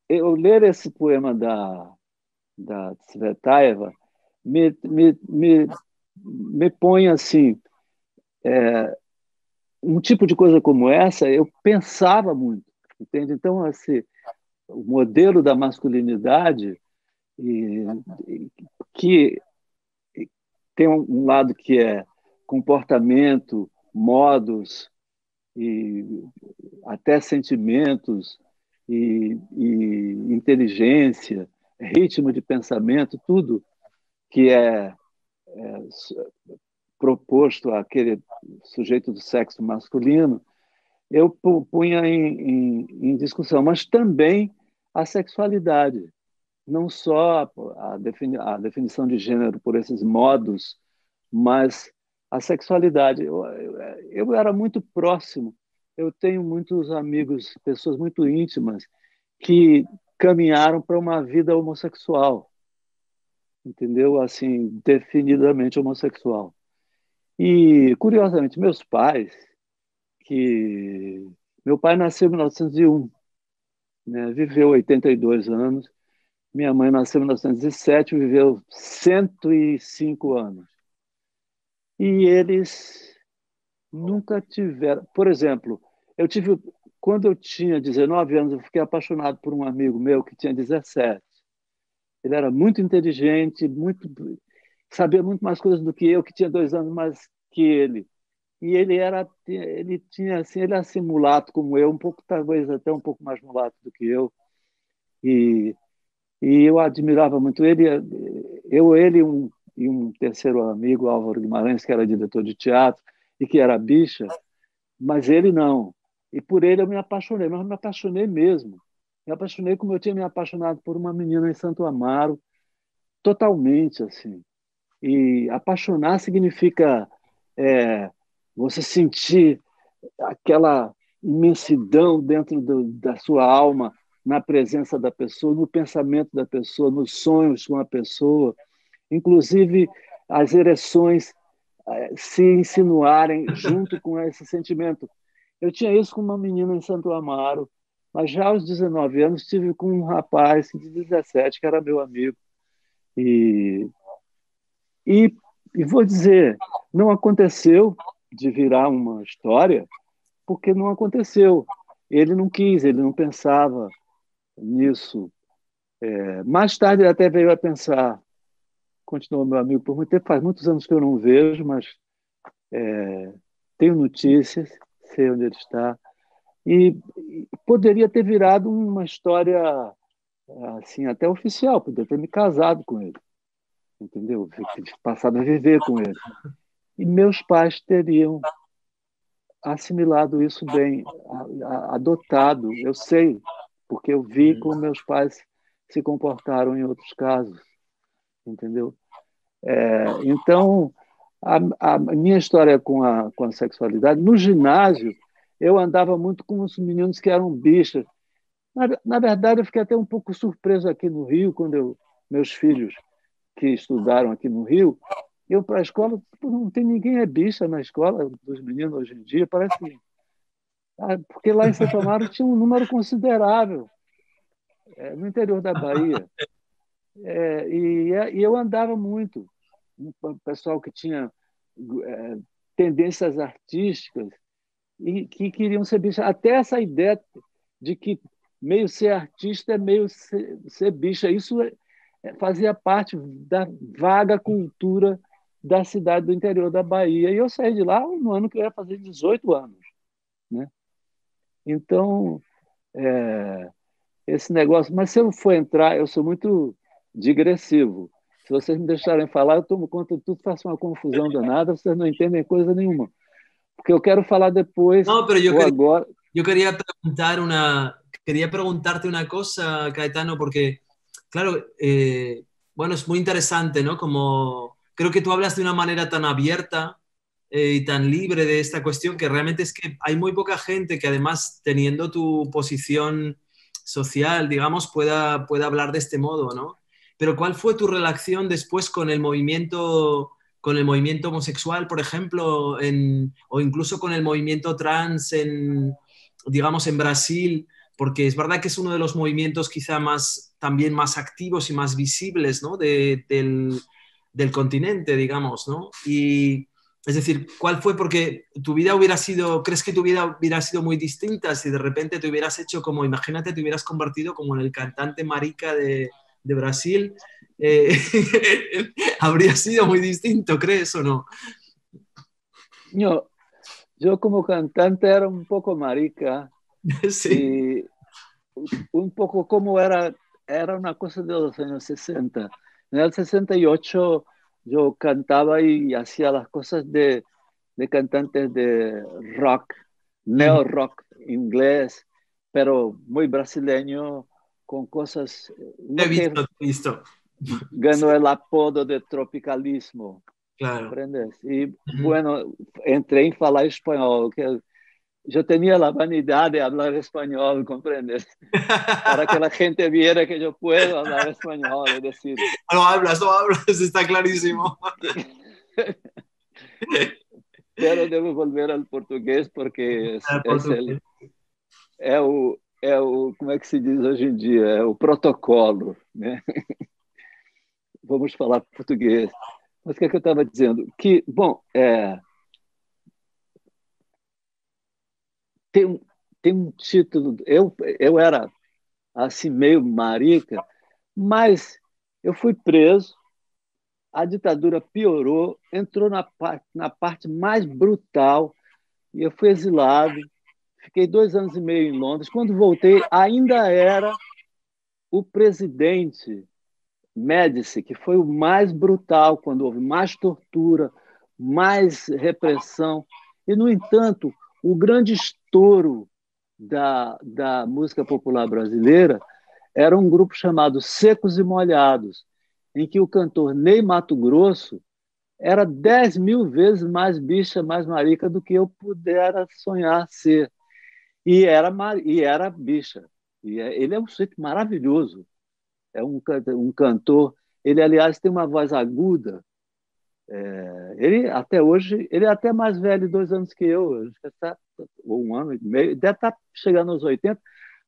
eu ler esse poema da Tsvetaeva me põe assim, um tipo de coisa como essa eu pensava muito, entende? Então, assim, o modelo da masculinidade que tem um lado que é comportamento, modos e até sentimentos e inteligência, ritmo de pensamento, tudo que é proposto àquele sujeito do sexo masculino, eu punha em discussão, mas também a sexualidade, não só a definição de gênero por esses modos, mas a sexualidade. Eu era muito próximo, eu tenho muitos amigos, pessoas muito íntimas, que caminharam para uma vida homossexual, entendeu? Assim, definidamente homossexual. E, curiosamente, meus pais, que meu pai nasceu em 1901, né? Viveu 82 anos. Minha mãe nasceu em 1907, viveu 105 anos. E eles nunca tiveram... Por exemplo, quando eu tinha 19 anos, eu fiquei apaixonado por um amigo meu que tinha 17. Ele era muito inteligente, sabia muito mais coisas do que eu, que tinha 2 anos mais que ele. E ele tinha assim, ele era assim mulato como eu, um pouco, talvez até um pouco mais mulato do que eu. E eu admirava muito ele, ele e um terceiro amigo, Álvaro Guimarães, que era diretor de teatro e que era bicha, mas ele não. E por ele eu me apaixonei, mas me apaixonei mesmo. Me apaixonei como eu tinha me apaixonado por uma menina em Santo Amaro, totalmente assim. E apaixonar significa você sentir aquela imensidão dentro da sua alma na presença da pessoa, no pensamento da pessoa, nos sonhos com a pessoa, inclusive as ereções se insinuarem junto com esse sentimento. Eu tinha isso com uma menina em Santo Amaro, mas já aos 19 anos tive com um rapaz de 17, que era meu amigo. E vou dizer, não aconteceu de virar uma história, porque não aconteceu. Ele não quis, ele não pensava nisso. Mais tarde ele até veio a pensar, continuou meu amigo por muito tempo, faz muitos anos que eu não vejo, mas tenho notícias, sei onde ele está. E poderia ter virado uma história assim, até oficial, poderia ter me casado com ele, entendeu? Passado a viver com ele. E meus pais teriam assimilado isso bem, adotado. Eu sei, porque eu vi como meus pais se comportaram em outros casos, entendeu? Então, a minha história com a sexualidade, no ginásio, eu andava muito com os meninos que eram bichas. Na verdade, eu fiquei até um pouco surpreso aqui no Rio, quando meus filhos que estudaram aqui no Rio, eu para a escola, não tem ninguém é bicha na escola dos meninos hoje em dia, parece que... Porque lá em Santo Amaro tinha um número considerável, no interior da Bahia. E eu andava muito, o pessoal que tinha tendências artísticas e que queriam ser bicha. Até essa ideia de que meio ser artista é meio ser bicha, isso fazia parte da vaga cultura da cidade do interior da Bahia. E eu saí de lá no ano que eu ia fazer 18 anos. Né? Então, esse negócio... Mas se eu for entrar, eu sou muito digressivo. Se vocês me deixarem falar, eu tomo conta de tudo, faço uma confusão danada, vocês não entendem coisa nenhuma. Porque eu quero falar depois No, pero ou agora. Yo quería preguntarte una cosa, Caetano, porque, claro, bueno, es muy interesante, ¿no? Como creo que tú hablas de una manera tan abierta y tan libre de esta cuestión que realmente es que hay muy poca gente que además teniendo tu posición social, digamos, pueda hablar de este modo, ¿no? Pero ¿cuál fue tu relación después con el movimiento homosexual, por ejemplo, o incluso con el movimiento trans digamos, en Brasil? Porque es verdad que es uno de los movimientos quizá también más activos y más visibles, ¿no? del continente, digamos, ¿no? Y es decir, ¿cuál fue? Porque tu vida ¿crees que tu vida hubiera sido muy distinta si de repente te hubieras hecho como, imagínate, te hubieras convertido como en el cantante marica de Brasil? Habría sido muy distinto, ¿crees o no? Yo como cantante era un poco marica. Sí. Y un poco como era una cosa de los años 60. En el 68 yo cantaba y hacía las cosas de cantantes de rock, neo-rock inglés, pero muy brasileño, con cosas... He visto. Ganó el apodo de tropicalismo. Claro. ¿Comprendes? Y bueno, entré en falar espanhol, que yo tenía la vanidad de hablar español, ¿comprendes? Para que la gente viera que yo puedo hablar español, es decir... No hablas, está clarísimo. Pero debo volver al portugués porque como é que se diz hoje em dia? É o protocolo, né? Vamos falar português. Mas o que é que eu estava dizendo? Que, bom, tem um título... Eu era assim meio marica, mas eu fui preso, a ditadura piorou, entrou na parte mais brutal e eu fui exilado. Fiquei 2 anos e meio em Londres. Quando voltei, ainda era o presidente Médici, que foi o mais brutal, quando houve mais tortura, mais repressão. E, no entanto, o grande estouro da música popular brasileira era um grupo chamado Secos e Molhados, em que o cantor Ney Matogrosso era 10.000 vezes mais bicha, mais marica do que eu pudera sonhar ser. E era bicha. E ele é um sujeito maravilhoso, é um cantor. Ele, aliás, tem uma voz aguda. Ele, até hoje, ele é até mais velho, 2 anos que eu, acho que ou 1 ano e meio, deve estar chegando aos 80,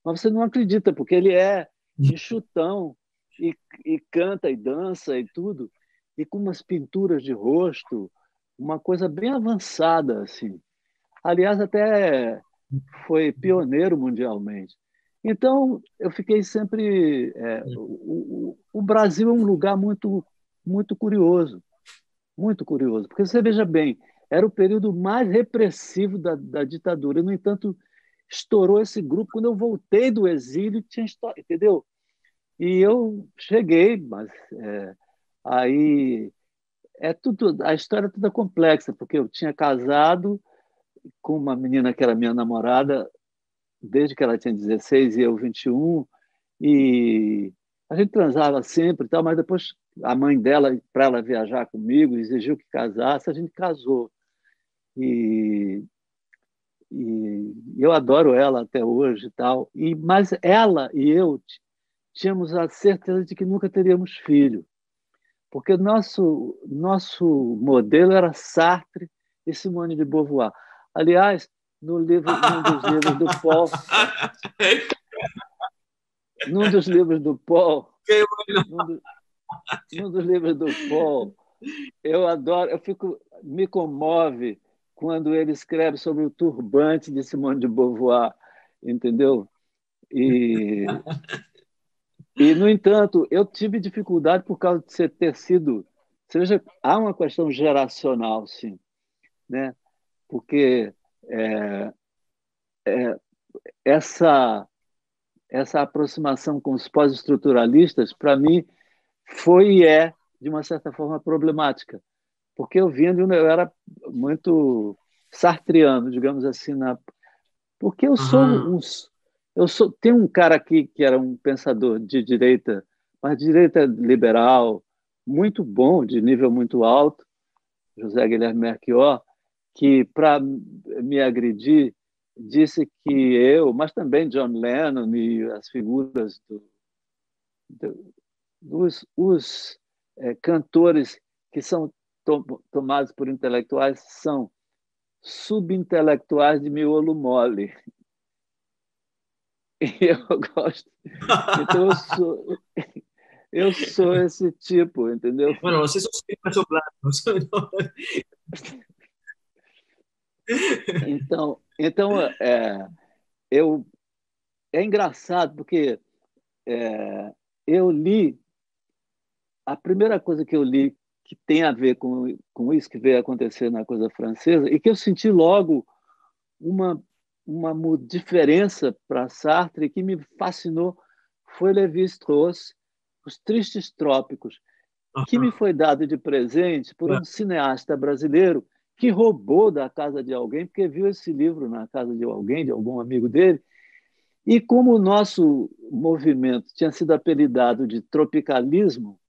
mas você não acredita, porque ele é enxutão e canta e dança e tudo, e com umas pinturas de rosto, uma coisa bem avançada, assim. Aliás, até foi pioneiro mundialmente. Então, eu fiquei sempre... o Brasil é um lugar muito, muito curioso, porque você veja bem, era o período mais repressivo da ditadura, e, no entanto, estourou esse grupo. Quando eu voltei do exílio, tinha história, entendeu? E eu cheguei, mas aí a história é toda complexa, porque eu tinha casado com uma menina que era minha namorada desde que ela tinha 16 e eu 21, e a gente transava sempre e tal, mas depois a mãe dela, para ela viajar comigo, exigiu que casasse, a gente casou. E, eu adoro ela até hoje e tal, mas ela e eu tínhamos a certeza de que nunca teríamos filho, porque nosso modelo era Sartre e Simone de Beauvoir. Aliás, num dos livros do Paul, num dos livros do Paul, Qué bueno. num dos livros do Paul, eu adoro, me comove quando ele escreve sobre o turbante de Simone de Beauvoir, entendeu? E, no entanto, eu tive dificuldade por causa de você ter sido... Seja, há uma questão geracional, sim, né? Porque essa aproximação com os pós-estruturalistas, para mim, foi e é, de uma certa forma, problemática, porque eu era muito sartreano, digamos assim, porque Ajá. tem um cara aqui que era um pensador de direita, mas de direita liberal, muito bom, de nível muito alto, José Guilherme Melchior, que, para me agredir, disse que mas também John Lennon e as figuras os cantores que são tomados por intelectuais são subintelectuais de miolo mole. E eu gosto. Então, eu sou esse tipo, entendeu? Bueno, los sesos siempre son blancos. Então eu, é engraçado, porque eu li, a primeira coisa que eu li que tem a ver com isso que veio acontecer na coisa francesa, e que eu senti logo uma diferença para Sartre que me fascinou, foi Lévi-Strauss, Os Tristes Trópicos, que me Ajá, foi dado de presente por um claro. cineasta brasileiro que roubou da casa de alguém, porque viu esse livro na casa de alguém, de algum amigo dele, e como o nosso movimento tinha sido apelidado de tropicalismo,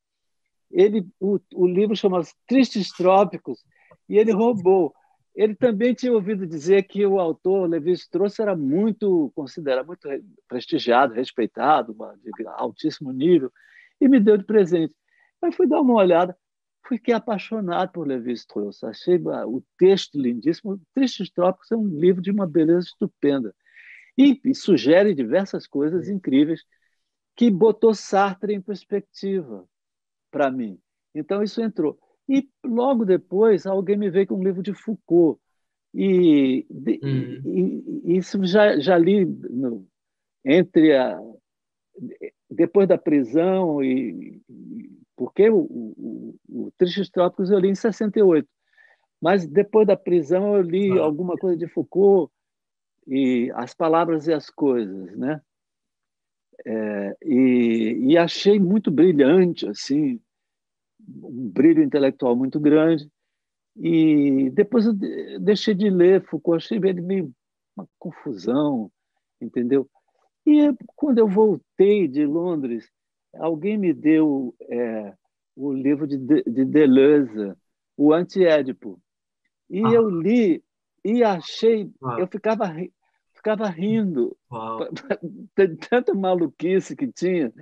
o livro chama Tristes Trópicos, e ele roubou. Ele também tinha ouvido dizer que o autor Lévi-Strauss era muito considerado, muito prestigiado, respeitado, de altíssimo nível, e me deu de presente. Eu fui dar uma olhada, fiquei apaixonado por Lévi-Strauss, achei o texto lindíssimo. Tristes Trópicos é um livro de uma beleza estupenda e sugere diversas coisas incríveis que botou Sartre em perspectiva para mim. Então, isso entrou. E logo depois, alguém me veio com um livro de Foucault. Mm. Isso já li entre depois da prisão, porque o Tristes Trópicos eu li em 68. Mas depois da prisão eu li Claro. alguma coisa de Foucault e As Palavras e as Coisas, né? E achei muito brilhante, assim, um brilho intelectual muito grande. E depois eu deixei de ler Foucault, achei ele meio uma confusão, entendeu? E quando eu voltei de Londres, alguém me deu o livro de Deleuze, O Anti-Édipo. E Ajá, eu li e achei, eu claro. ficava ficava rindo. Wow. Tanta maluquice que tinha.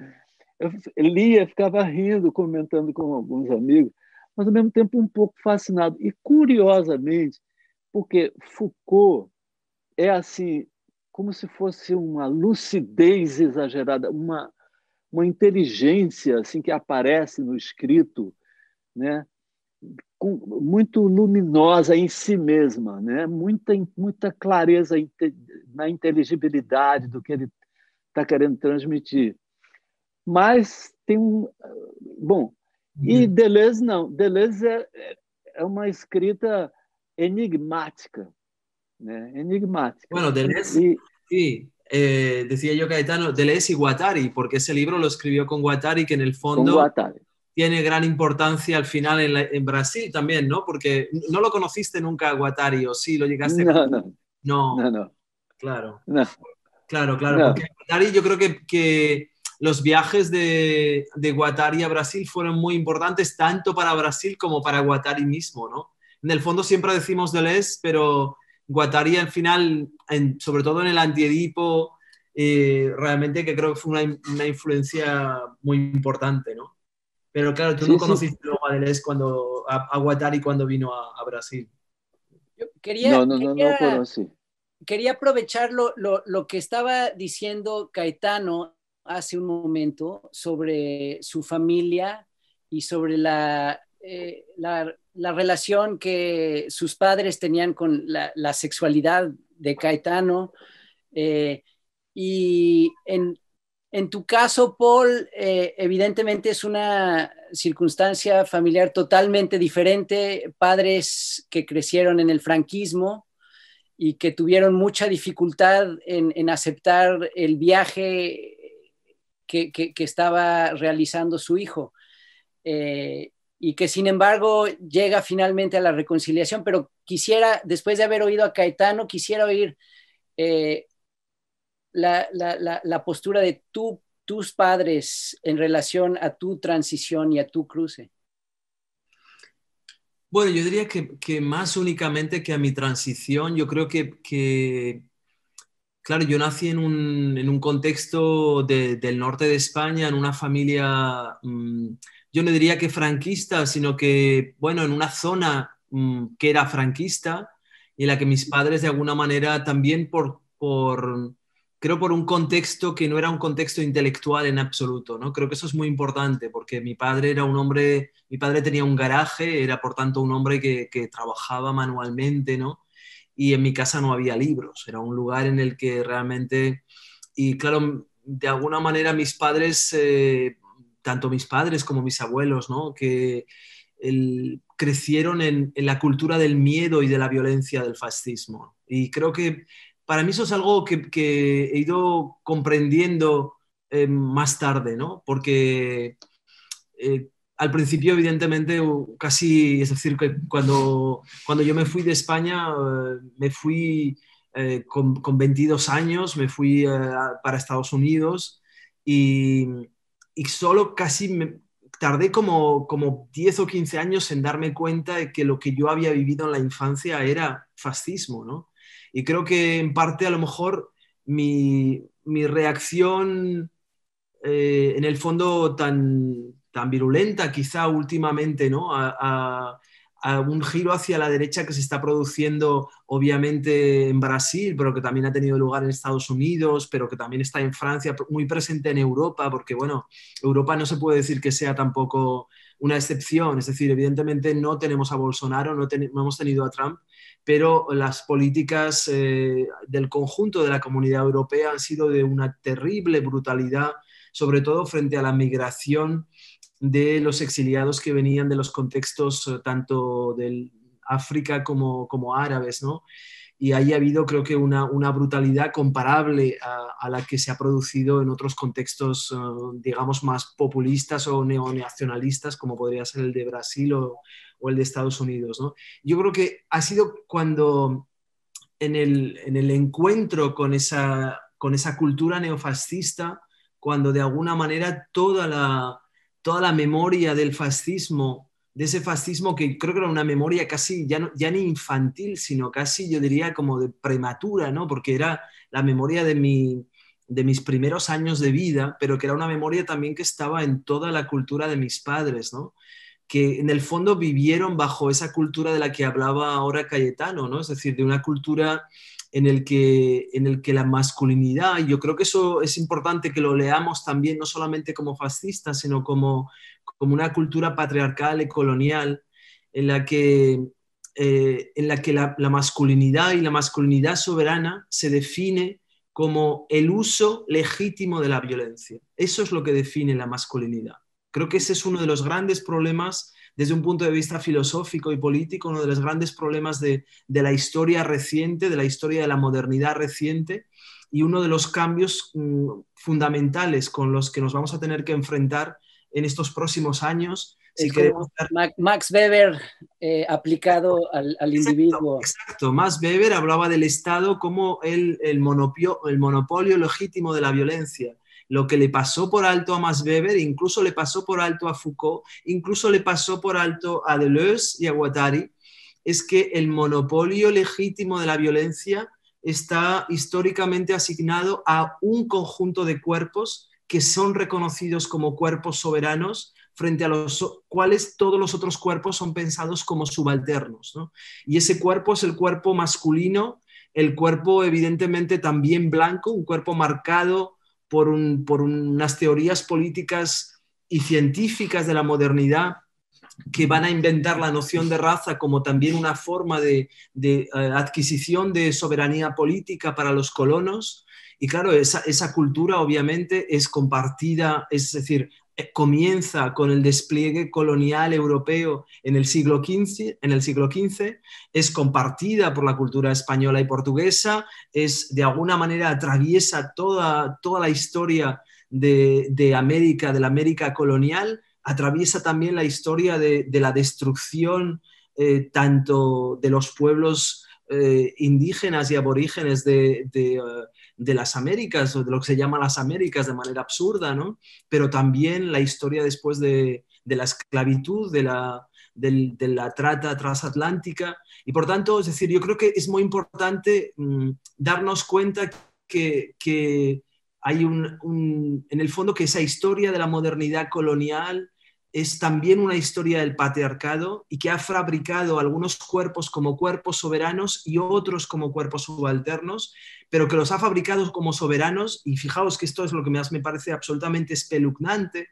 Eu lia, ficava rindo, comentando com alguns amigos, mas ao mesmo tempo um pouco fascinado. E curiosamente, porque Foucault é assim, como se fosse uma lucidez exagerada, uma inteligência assim que aparece no escrito, né? Muito luminosa em si mesma, né? Muita clareza na inteligibilidade do que ele está querendo transmitir. Mas tem um... Bom, e Deleuze não. Deleuze é uma escrita enigmática, ¿no? Enigmática. Bueno, Deleuze, sí, decía yo Caetano, Deleuze y Guattari, porque ese libro lo escribió con Guattari, que en el fondo tiene gran importancia al final en Brasil también, ¿no? Porque no lo conociste nunca a Guattari, ¿o sí? ¿Lo llegaste a conocer? No. Claro. No. Claro, porque Guattari, yo creo que los viajes de Guattari a Brasil fueron muy importantes tanto para Brasil como para Guattari mismo, ¿no? En el fondo siempre decimos Deleuze, pero Guattari al final, sobre todo en el Antiedipo, realmente que creo que fue una influencia muy importante, ¿no? Pero claro, tú no conociste luego a Deleuze a Guattari cuando vino a Brasil. Yo quería conocí. Quería aprovechar lo que estaba diciendo Caetano hace un momento sobre su familia y sobre la relación que sus padres tenían con la sexualidad de Caetano. Y en tu caso, Paul, evidentemente es una circunstancia familiar totalmente diferente, padres que crecieron en el franquismo y que tuvieron mucha dificultad en aceptar el viaje que estaba realizando su hijo. Y que sin embargo llega finalmente a la reconciliación, pero quisiera, después de haber oído a Caetano, quisiera oír la postura de tus padres en relación a tu transición y a tu cruce. Bueno, yo diría que más únicamente que a mi transición, yo creo que claro, yo nací en un contexto del norte de España, en una familia, yo no diría que franquista, sino que, bueno, en una zona que era franquista y en la que mis padres de alguna manera también creo por un contexto que no era un contexto intelectual en absoluto, ¿no? Creo que eso es muy importante porque mi padre tenía un garaje, era por tanto un hombre que trabajaba manualmente, ¿no? Y en mi casa no había libros, era un lugar en el que realmente, y claro, de alguna manera mis padres, tanto mis padres como mis abuelos, ¿no? Que crecieron en la cultura del miedo y de la violencia del fascismo. Y creo que para mí eso es algo que he ido comprendiendo más tarde, ¿no? Porque al principio, evidentemente, casi, es decir, que cuando yo me fui de España, me fui con 22 años, me fui para Estados Unidos y solo casi tardé como 10 o 15 años en darme cuenta de que lo que yo había vivido en la infancia era fascismo, ¿no? Y creo que en parte a lo mejor mi reacción en el fondo tan virulenta quizá últimamente, ¿no? a un giro hacia la derecha que se está produciendo obviamente en Brasil, pero que también ha tenido lugar en Estados Unidos, pero que también está en Francia, muy presente en Europa, porque bueno, Europa no se puede decir que sea tampoco una excepción, es decir, evidentemente no tenemos a Bolsonaro, no hemos tenido a Trump, pero las políticas del conjunto de la Comunidad Europea han sido de una terrible brutalidad, sobre todo frente a la migración de los exiliados que venían de los contextos tanto del África como árabes, ¿no? Y ahí ha habido, creo que, una brutalidad comparable a la que se ha producido en otros contextos, digamos, más populistas o neonacionalistas, como podría ser el de Brasil o el de Estados Unidos, ¿no? Yo creo que ha sido cuando en el encuentro con esa cultura neofascista, cuando de alguna manera toda la memoria del fascismo de ese fascismo que creo que era una memoria casi, ya ni infantil, sino casi yo diría como de prematura, ¿no? Porque era la memoria de mis primeros años de vida, pero que era una memoria también que estaba en toda la cultura de mis padres, ¿no? Que en el fondo vivieron bajo esa cultura de la que hablaba ahora Cayetano, ¿no? Es decir, de una cultura en el que la masculinidad, y yo creo que eso es importante que lo leamos también, no solamente como fascista, sino como una cultura patriarcal y colonial, en la que la masculinidad y la masculinidad soberana se define como el uso legítimo de la violencia. Eso es lo que define la masculinidad. Creo que ese es uno de los grandes problemas desde un punto de vista filosófico y político, uno de los grandes problemas de la historia reciente, de la historia de la modernidad reciente, y uno de los cambios fundamentales con los que nos vamos a tener que enfrentar en estos próximos años. Si queremos Max Weber aplicado al individuo. Exacto. Max Weber hablaba del Estado como el monopolio legítimo de la violencia. Lo que le pasó por alto a Max Weber, incluso le pasó por alto a Foucault, incluso le pasó por alto a Deleuze y a Guattari, es que el monopolio legítimo de la violencia está históricamente asignado a un conjunto de cuerpos que son reconocidos como cuerpos soberanos, frente a los cuales todos los otros cuerpos son pensados como subalternos, ¿no? Y ese cuerpo es el cuerpo masculino, el cuerpo evidentemente también blanco, un cuerpo marcado por unas teorías políticas y científicas de la modernidad que van a inventar la noción de raza como también una forma de adquisición de soberanía política para los colonos. Y claro, esa cultura obviamente es compartida, es decir, comienza con el despliegue colonial europeo en el siglo XV, es compartida por la cultura española y portuguesa, de alguna manera atraviesa toda la historia de América, de la América colonial, atraviesa también la historia de la destrucción tanto de los pueblos indígenas y aborígenes de las Américas, o de lo que se llama las Américas de manera absurda, ¿no? Pero también la historia después de la esclavitud, de la trata transatlántica. Y por tanto, es decir, yo creo que es muy importante darnos cuenta que hay en el fondo que esa historia de la modernidad colonial es también una historia del patriarcado y que ha fabricado algunos cuerpos como cuerpos soberanos y otros como cuerpos subalternos, pero que los ha fabricado como soberanos, y fijaos que esto es lo que más me parece absolutamente espeluznante,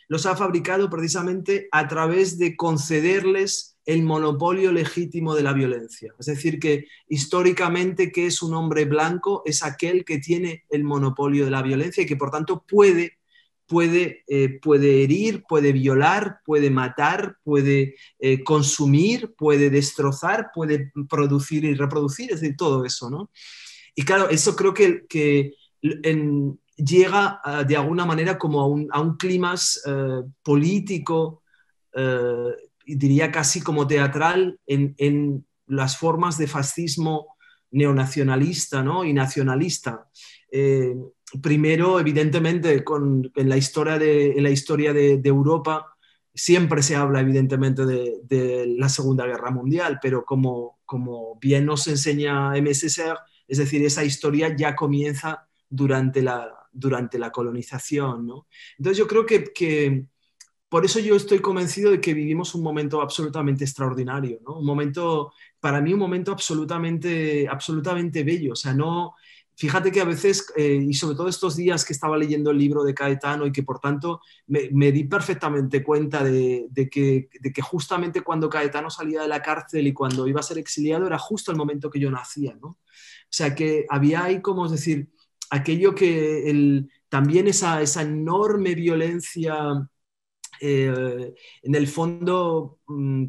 los ha fabricado precisamente a través de concederles el monopolio legítimo de la violencia. Es decir, que históricamente, ¿qué es un hombre blanco? Es aquel que tiene el monopolio de la violencia y que por tanto puede herir, puede violar, puede matar, puede consumir, puede destrozar, puede producir y reproducir, es decir, todo eso, ¿no? Y claro, eso creo que llega de alguna manera como a un clímax político, diría casi como teatral, en las formas de fascismo neonacionalista, ¿no? Y nacionalista. Primero, evidentemente, en la historia de Europa siempre se habla, evidentemente, de la Segunda Guerra Mundial, pero como bien nos enseña M. Césaire, es decir, esa historia ya comienza durante la colonización, ¿no? Entonces yo creo que por eso yo estoy convencido de que vivimos un momento absolutamente extraordinario, ¿no? Para mí un momento absolutamente bello. O sea, no, fíjate que a veces, y sobre todo estos días que estaba leyendo el libro de Caetano y que por tanto me di perfectamente cuenta de que justamente cuando Caetano salía de la cárcel y cuando iba a ser exiliado era justo el momento que yo nacía, ¿no? O sea, que había ahí, como es decir, aquello que también esa enorme violencia en el fondo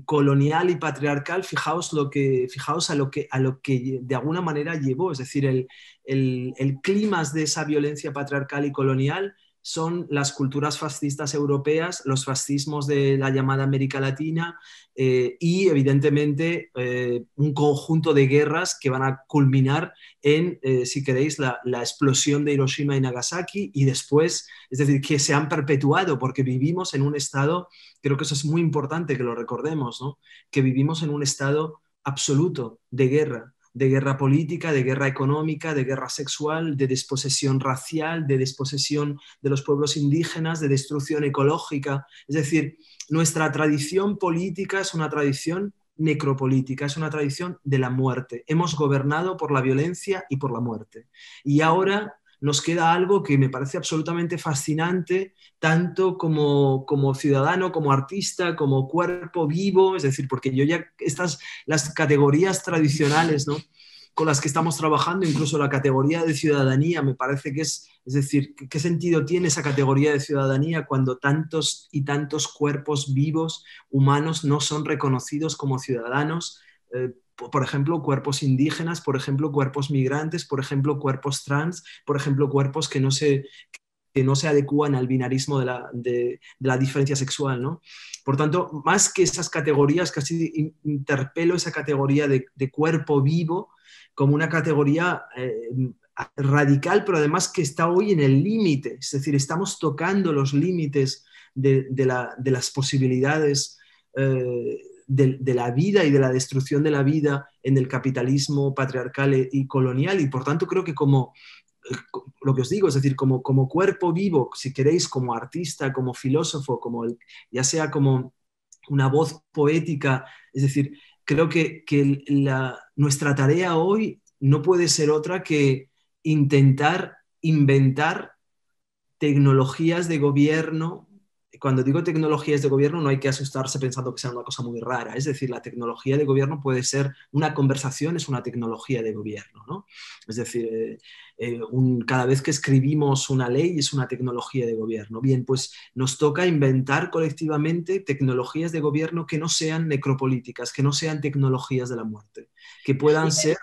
colonial y patriarcal, fijaos a lo que de alguna manera llevó, es decir, el clímax de esa violencia patriarcal y colonial son las culturas fascistas europeas, los fascismos de la llamada América Latina y evidentemente un conjunto de guerras que van a culminar en, si queréis, la explosión de Hiroshima y Nagasaki y después, es decir, que se han perpetuado porque vivimos en un estado, creo que eso es muy importante que lo recordemos, ¿no? Que vivimos en un estado absoluto de guerra política, de guerra económica, de guerra sexual, de desposesión racial, de desposesión de los pueblos indígenas, de destrucción ecológica. Es decir, nuestra tradición política es una tradición necropolítica, es una tradición de la muerte. Hemos gobernado por la violencia y por la muerte. Y ahora nos queda algo que me parece absolutamente fascinante, tanto como ciudadano, como artista, como cuerpo vivo, es decir, porque yo ya las categorías tradicionales, ¿no?, con las que estamos trabajando, incluso la categoría de ciudadanía, me parece que es decir, ¿qué sentido tiene esa categoría de ciudadanía cuando tantos y tantos cuerpos vivos, humanos, no son reconocidos como ciudadanos? Por ejemplo, cuerpos indígenas, por ejemplo, cuerpos migrantes, por ejemplo, cuerpos trans, por ejemplo, cuerpos que no se adecúan al binarismo de la diferencia sexual, ¿no? Por tanto, más que esas categorías, casi interpelo esa categoría de cuerpo vivo como una categoría radical, pero además que está hoy en el límite, es decir, estamos tocando los límites de las posibilidades de la vida y de la destrucción de la vida en el capitalismo patriarcal y colonial, y por tanto creo que como lo que os digo, es decir, como cuerpo vivo, si queréis, como artista, como filósofo, ya sea como una voz poética, es decir, creo que nuestra tarea hoy no puede ser otra que intentar inventar tecnologías de gobierno. Cuando digo tecnologías de gobierno no hay que asustarse pensando que sea una cosa muy rara, es decir, la tecnología de gobierno puede ser una conversación, es una tecnología de gobierno, ¿no? Es decir, cada vez que escribimos una ley es una tecnología de gobierno. Bien, pues nos toca inventar colectivamente tecnologías de gobierno que no sean necropolíticas, que no sean tecnologías de la muerte, que puedan ser...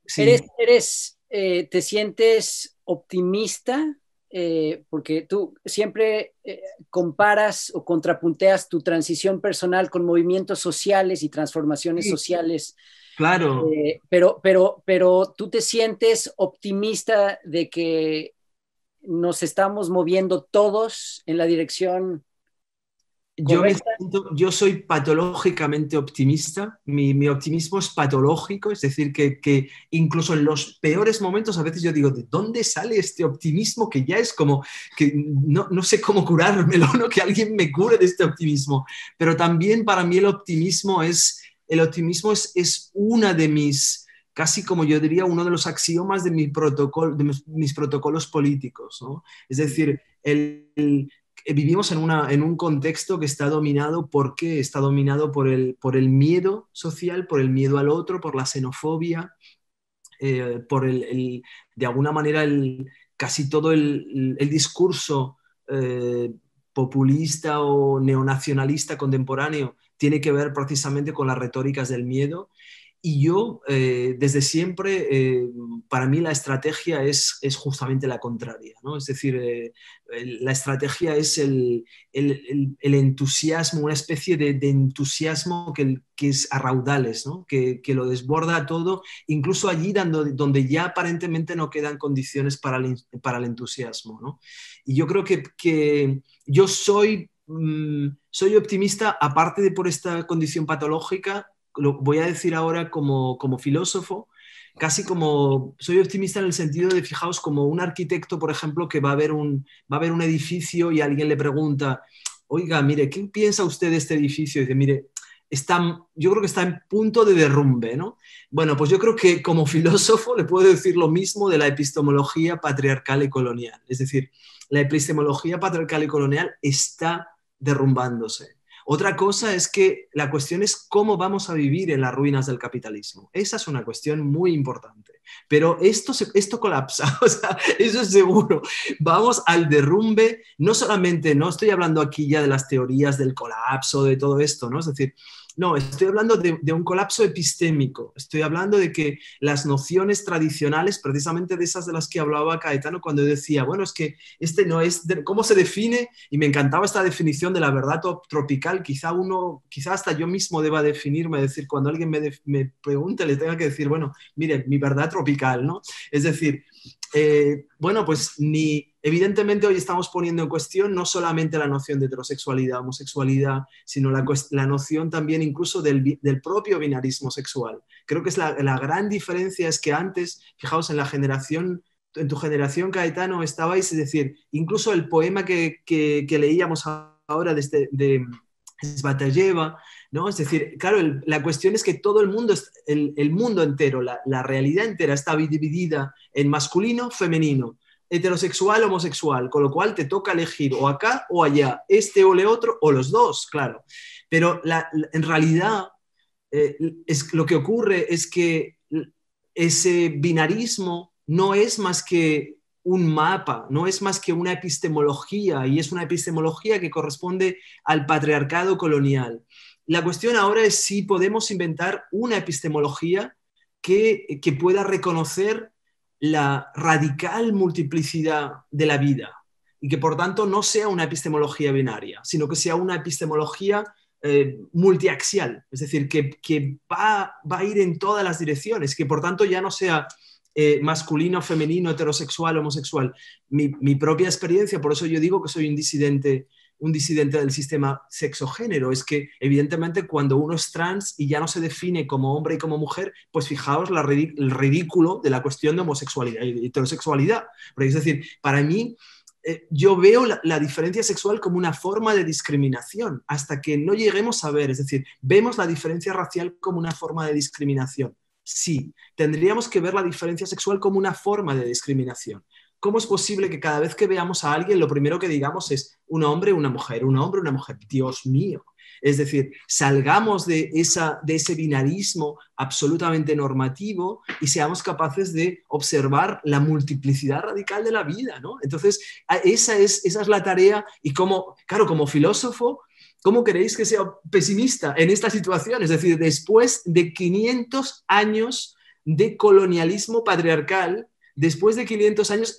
Sí. ¿Te sientes optimista? Porque tú siempre comparas o contrapunteas tu transición personal con movimientos sociales y transformaciones sociales. Claro. Pero tú te sientes optimista de que nos estamos moviendo todos en la dirección correcta. Yo soy patológicamente optimista, mi optimismo es patológico, es decir, que incluso en los peores momentos a veces yo digo, ¿de dónde sale este optimismo? Que ya es como que no sé cómo curármelo, ¿no? Que alguien me cure de este optimismo. Pero también para mí el optimismo es una de mis, casi como yo diría, uno de los axiomas de mis protocolos políticos, ¿no? Es decir, vivimos en un contexto que está dominado, ¿por qué? Está dominado por el miedo social, por el miedo al otro, por la xenofobia, por de alguna manera casi todo el discurso populista o neonacionalista contemporáneo tiene que ver precisamente con las retóricas del miedo. Y yo, desde siempre, para mí la estrategia es justamente la contraria, ¿no? Es decir, la estrategia es el entusiasmo, una especie de entusiasmo que es a raudales, ¿no? Que lo desborda todo, incluso allí donde ya aparentemente no quedan condiciones para el entusiasmo, ¿no? Y yo creo que yo soy optimista, aparte de por esta condición patológica. Lo voy a decir ahora como filósofo, casi como soy optimista en el sentido de, fijaos, como un arquitecto, por ejemplo, que va a ver un edificio y alguien le pregunta, oiga, mire, ¿qué piensa usted de este edificio? Y dice, mire, yo creo que está en punto de derrumbe, ¿no? Bueno, pues yo creo que como filósofo le puedo decir lo mismo de la epistemología patriarcal y colonial. Es decir, la epistemología patriarcal y colonial está derrumbándose. Otra cosa es que la cuestión es cómo vamos a vivir en las ruinas del capitalismo. Esa es una cuestión muy importante. Pero esto colapsa, o sea, eso es seguro. Vamos al derrumbe, no solamente, no estoy hablando aquí ya de las teorías del colapso, de todo esto, ¿no? Es decir, no, estoy hablando de un colapso epistémico, estoy hablando de que las nociones tradicionales, precisamente de esas de las que hablaba Caetano cuando decía, bueno, es que este no es, ¿cómo se define? Y me encantaba esta definición de la verdad tropical, quizá hasta yo mismo deba definirme, es decir, cuando alguien me pregunte, le tenga que decir, bueno, mire, mi verdad tropical, ¿no? Es decir, bueno, pues evidentemente hoy estamos poniendo en cuestión no solamente la noción de heterosexualidad, homosexualidad, sino la noción también incluso del propio binarismo sexual. Creo que es la gran diferencia es que antes, fijaos, en tu generación, Caetano, estabais, es decir, incluso el poema que leíamos ahora de Svatayeva, ¿no? Es decir, claro, la cuestión es que todo el mundo, el mundo entero, la realidad entera está dividida en masculino, femenino, heterosexual, homosexual, con lo cual te toca elegir o acá o allá, este o le otro, o los dos, claro. Pero en realidad lo que ocurre es que ese binarismo no es más que un mapa, no es más que una epistemología, y es una epistemología que corresponde al patriarcado colonial. La cuestión ahora es si podemos inventar una epistemología que pueda reconocer la radical multiplicidad de la vida y que por tanto no sea una epistemología binaria, sino que sea una epistemología multiaxial, es decir, que va a ir en todas las direcciones, que por tanto ya no sea masculino, femenino, heterosexual, homosexual. Mi propia experiencia, por eso yo digo que soy un disidente del sistema sexo-género, es que evidentemente cuando uno es trans y ya no se define como hombre y como mujer, pues fijaos el ridículo de la cuestión de homosexualidad y heterosexualidad. Porque es decir, para mí yo veo la diferencia sexual como una forma de discriminación, hasta que no lleguemos a ver, es decir, vemos la diferencia racial como una forma de discriminación. Sí, tendríamos que ver la diferencia sexual como una forma de discriminación. ¿Cómo es posible que cada vez que veamos a alguien lo primero que digamos es un hombre, una mujer, un hombre, una mujer? Dios mío. Es decir, salgamos de ese binarismo absolutamente normativo y seamos capaces de observar la multiplicidad radical de la vida, ¿no? Entonces, esa es la tarea y como filósofo, ¿cómo queréis que sea pesimista en esta situación? Es decir, después de 500 años de colonialismo patriarcal, después de 500 años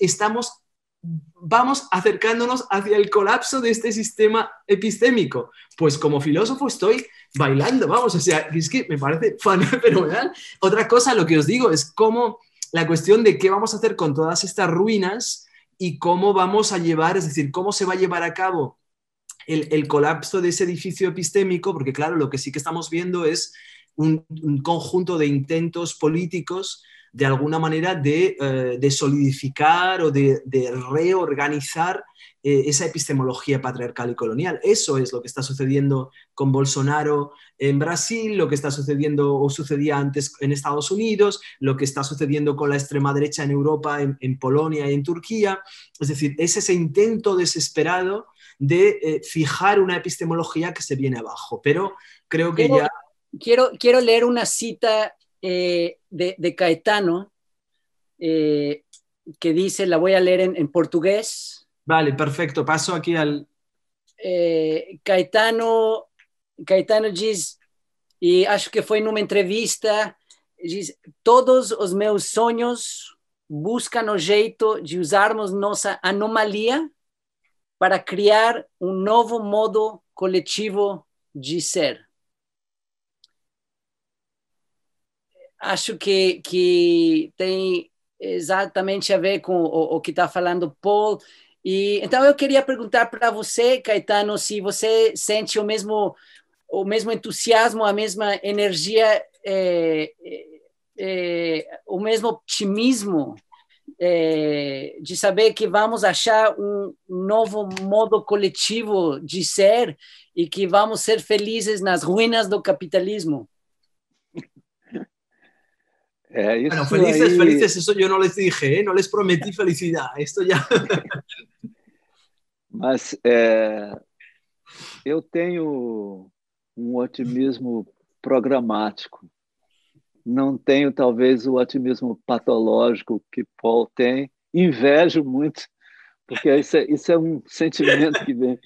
vamos acercándonos hacia el colapso de este sistema epistémico. Pues como filósofo estoy bailando, vamos, o sea, es que me parece fenomenal. Otra cosa, lo que os digo, es cómo la cuestión de qué vamos a hacer con todas estas ruinas y cómo vamos a llevar, es decir, cómo se va a llevar a cabo el colapso de ese edificio epistémico, porque claro, lo que sí que estamos viendo es un conjunto de intentos políticos de alguna manera de solidificar o de reorganizar esa epistemología patriarcal y colonial. Eso es lo que está sucediendo con Bolsonaro en Brasil, lo que está sucediendo o sucedía antes en Estados Unidos, lo que está sucediendo con la extrema derecha en Europa, en Polonia y en Turquía. Es decir, es ese intento desesperado de fijar una epistemología que se viene abajo. Pero creo que Quiero leer una cita de Caetano que dice, la voy a leer en portugués. Vale, perfecto. Paso aquí al... Caetano diz, e acho que foi numa entrevista, diz, todos os meus sonhos buscam o jeito de usarmos nossa anomalia para criar novo modo coletivo de ser. Acho que tem exatamente a ver com o que está falando Paul. E então eu queria perguntar para você, Caetano, se você sente o mesmo entusiasmo, a mesma energia, o mesmo optimismo de saber que vamos achar novo modo coletivo de ser e que vamos ser felizes nas ruínas do capitalismo. Bueno, felices, eso yo no les dije, no les prometí felicidad, esto ya... Mas Eu tenho um otimismo programático. Não tenho, talvez, o otimismo patológico que Paul tem. Invejo muito, porque isso é um sentimento que vem.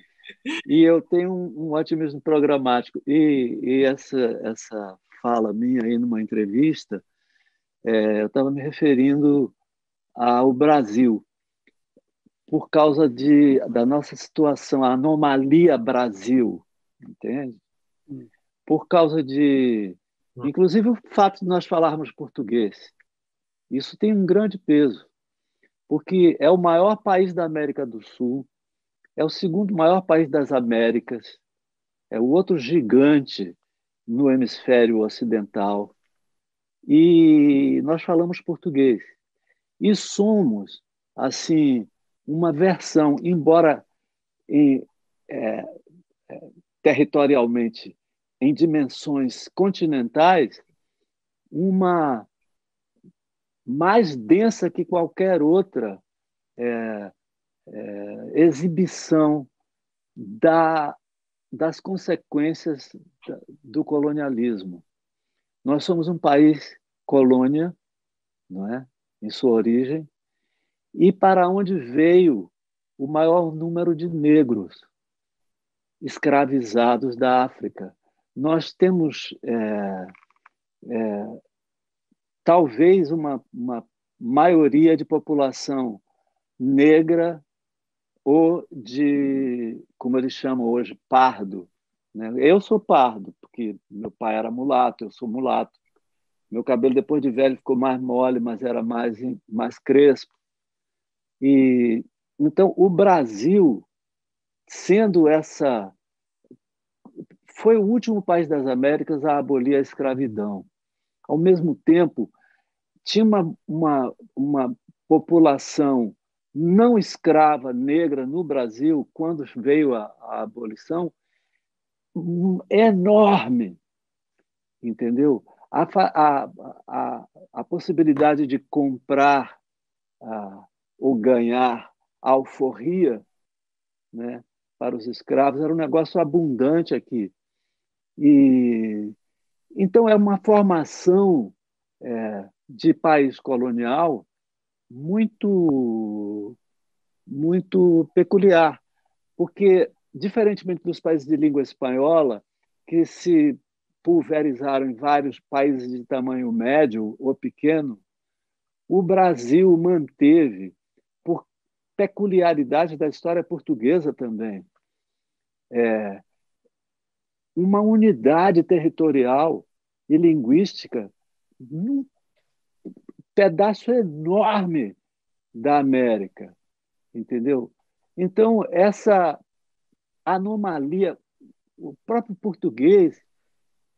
E eu tenho um otimismo programático. E essa fala minha aí numa entrevista, eu estava me referindo ao Brasil, por causa da nossa situação, a anomalia Brasil, entende? Por causa inclusive, o fato de nós falarmos português. Isso tem um grande peso, porque é o maior país da América do Sul, é o segundo maior país das Américas, é o outro gigante no hemisfério ocidental, e nós falamos português. E somos, assim, uma versão, embora é, territorialmente em dimensões continentais, uma mais densa que qualquer outra exibição das consequências do colonialismo. Nós somos um país colônia, não é? Em sua origem, e para onde veio o maior número de negros escravizados da África. Nós temos talvez uma maioria de população negra ou de, como eles chamam hoje, pardo. Né? Eu sou pardo, porque meu pai era mulato, eu sou mulato. Meu cabelo, depois de velho, ficou mais mole, mas era mais crespo. E, então, o Brasil, sendo essa... Foi o último país das Américas a abolir a escravidão. Ao mesmo tempo, tinha uma população não escrava negra no Brasil, quando veio a abolição, enorme, entendeu? A possibilidade de comprar ou ganhar alforria, né, para os escravos era um negócio abundante aqui. E então é uma formação de país colonial muito peculiar, porque diferentemente dos países de língua espanhola, que se pulverizaram em vários países de tamanho médio ou pequeno, o Brasil manteve, por peculiaridade da história portuguesa também, uma unidade territorial e linguística num pedaço enorme da América, entendeu? Então, essa anomalia, o próprio português,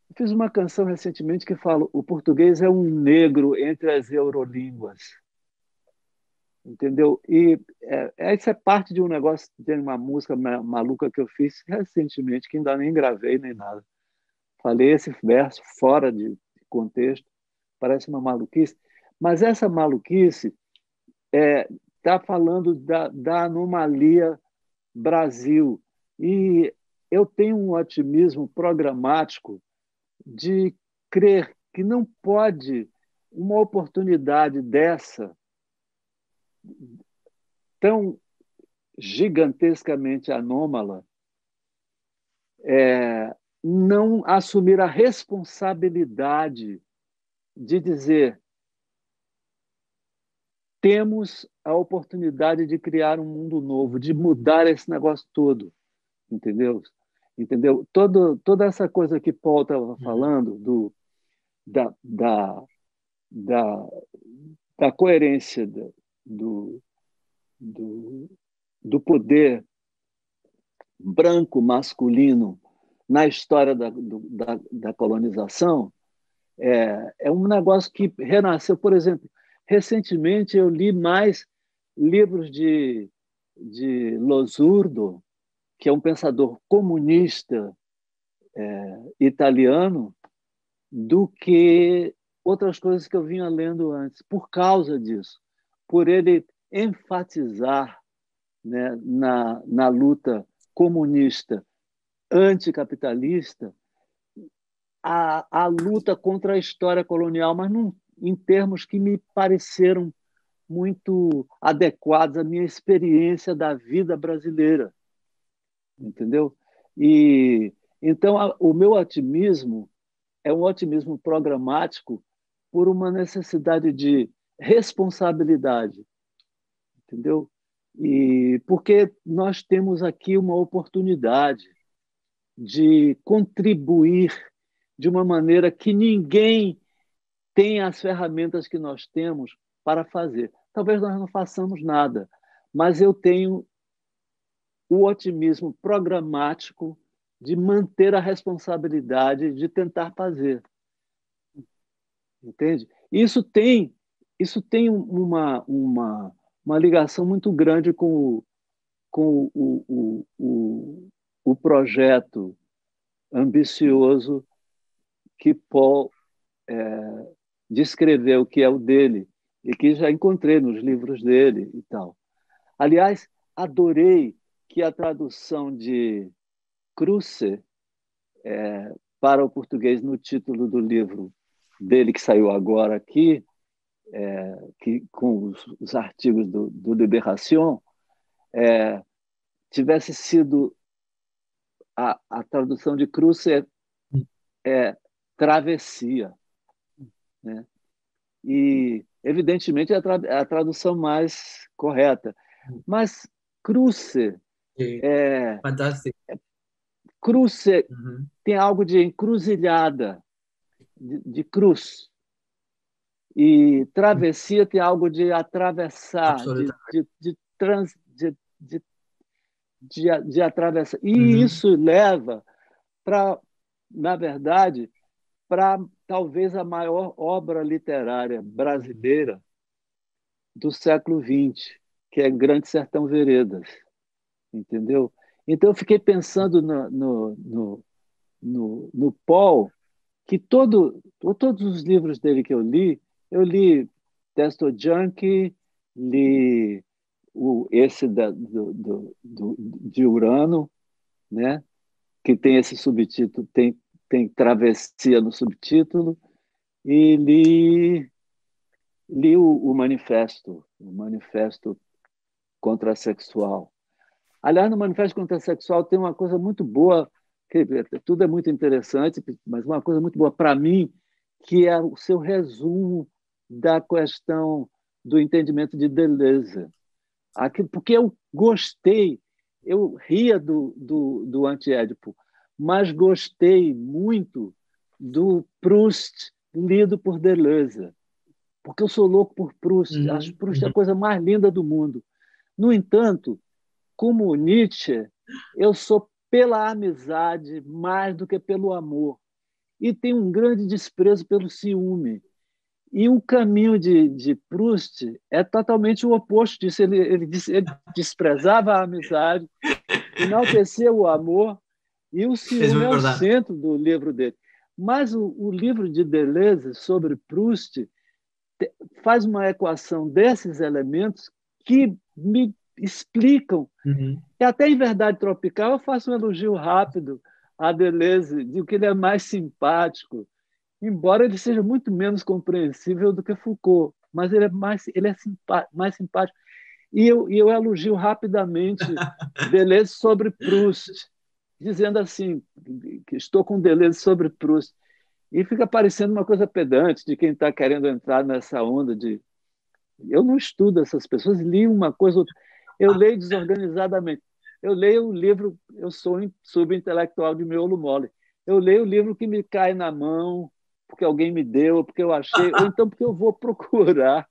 eu fiz uma canção recentemente que fala: o português é um negro entre as eurolínguas, entendeu? E isso é parte de um negócio, de uma música maluca que eu fiz recentemente, que ainda nem gravei nem nada. Falei esse verso fora de contexto, parece uma maluquice, mas essa maluquice está falando da anomalia Brasil. E eu tenho um otimismo programático de crer que não pode uma oportunidade dessa, tão gigantescamente anômala, não assumir a responsabilidade de dizer: temos a oportunidade de criar um mundo novo, de mudar esse negócio todo, entendeu? Toda essa coisa que Paul estava falando da coerência do poder branco masculino na história da colonização é um negócio que renasceu. Por exemplo, recentemente eu li mais livros de Losurdo, que é um pensador comunista italiano, do que outras coisas que eu vinha lendo antes, por causa disso, por ele enfatizar, né, na luta comunista anticapitalista a luta contra a história colonial, mas em termos que me pareceram muito adequados à minha experiência da vida brasileira, entendeu? E então o meu otimismo é um otimismo programático por uma necessidade de responsabilidade, entendeu? E porque nós temos aqui uma oportunidade de contribuir de uma maneira que ninguém tem as ferramentas que nós temos para fazer. Talvez nós não façamos nada, mas eu tenho o otimismo programático de manter a responsabilidade de tentar fazer. Entende? Isso tem uma ligação muito grande com o projeto ambicioso que Paul descreveu, que é o dele, e que já encontrei nos livros dele e tal. Aliás, adorei que a tradução de Cruce para o português no título do livro dele, que saiu agora aqui, com os artigos do Libération, tivesse sido a tradução de Cruce travessia, né? E evidentemente é a tradução mais correta, mas Cruce fantástico. Cruce tem algo de encruzilhada, de cruz, e travessia tem algo de atravessar, de atravessar, e isso leva na verdade, para talvez a maior obra literária brasileira do século XX, que é Grande Sertão Veredas, entendeu? Então eu fiquei pensando no Paul, que todos os livros dele que eu li Testo Junkie, li esse de Urano, né? Que tem esse subtítulo, tem travessia no subtítulo, e li o manifesto contrassexual. Aliás, no manifesto contrassexual tem uma coisa muito boa, que tudo é muito interessante, mas uma coisa muito boa para mim, que é o seu resumo da questão do entendimento de Deleuze. Porque eu gostei, eu ria do Antiédipo, mas gostei muito do Proust lido por Deleuze, porque eu sou louco por Proust, acho Proust a coisa mais linda do mundo. No entanto, como Nietzsche, eu sou pela amizade mais do que pelo amor, e tenho um grande desprezo pelo ciúme. E o caminho de Proust é totalmente o oposto disso. Ele desprezava a amizade, enaltecia o amor, e o ciúme é o centro do livro dele. Mas o livro de Deleuze sobre Proust faz uma equação desses elementos que me explicam. E até em Verdade Tropical eu faço um elogio rápido a Deleuze, digo que ele é mais simpático, embora ele seja muito menos compreensível do que Foucault, mas ele é mais simpático. E eu elogio rapidamente Deleuze sobre Proust, dizendo assim, que estou com Deleuze sobre Proust. E fica parecendo uma coisa pedante de quem está querendo entrar nessa onda de... Eu não estudo essas pessoas, li uma coisa... Eu leio desorganizadamente. Eu leio o livro... Eu sou subintelectual de miolo mole. Eu leio o livro que me cai na mão, porque alguém me deu, porque eu achei, ou então porque eu vou procurar.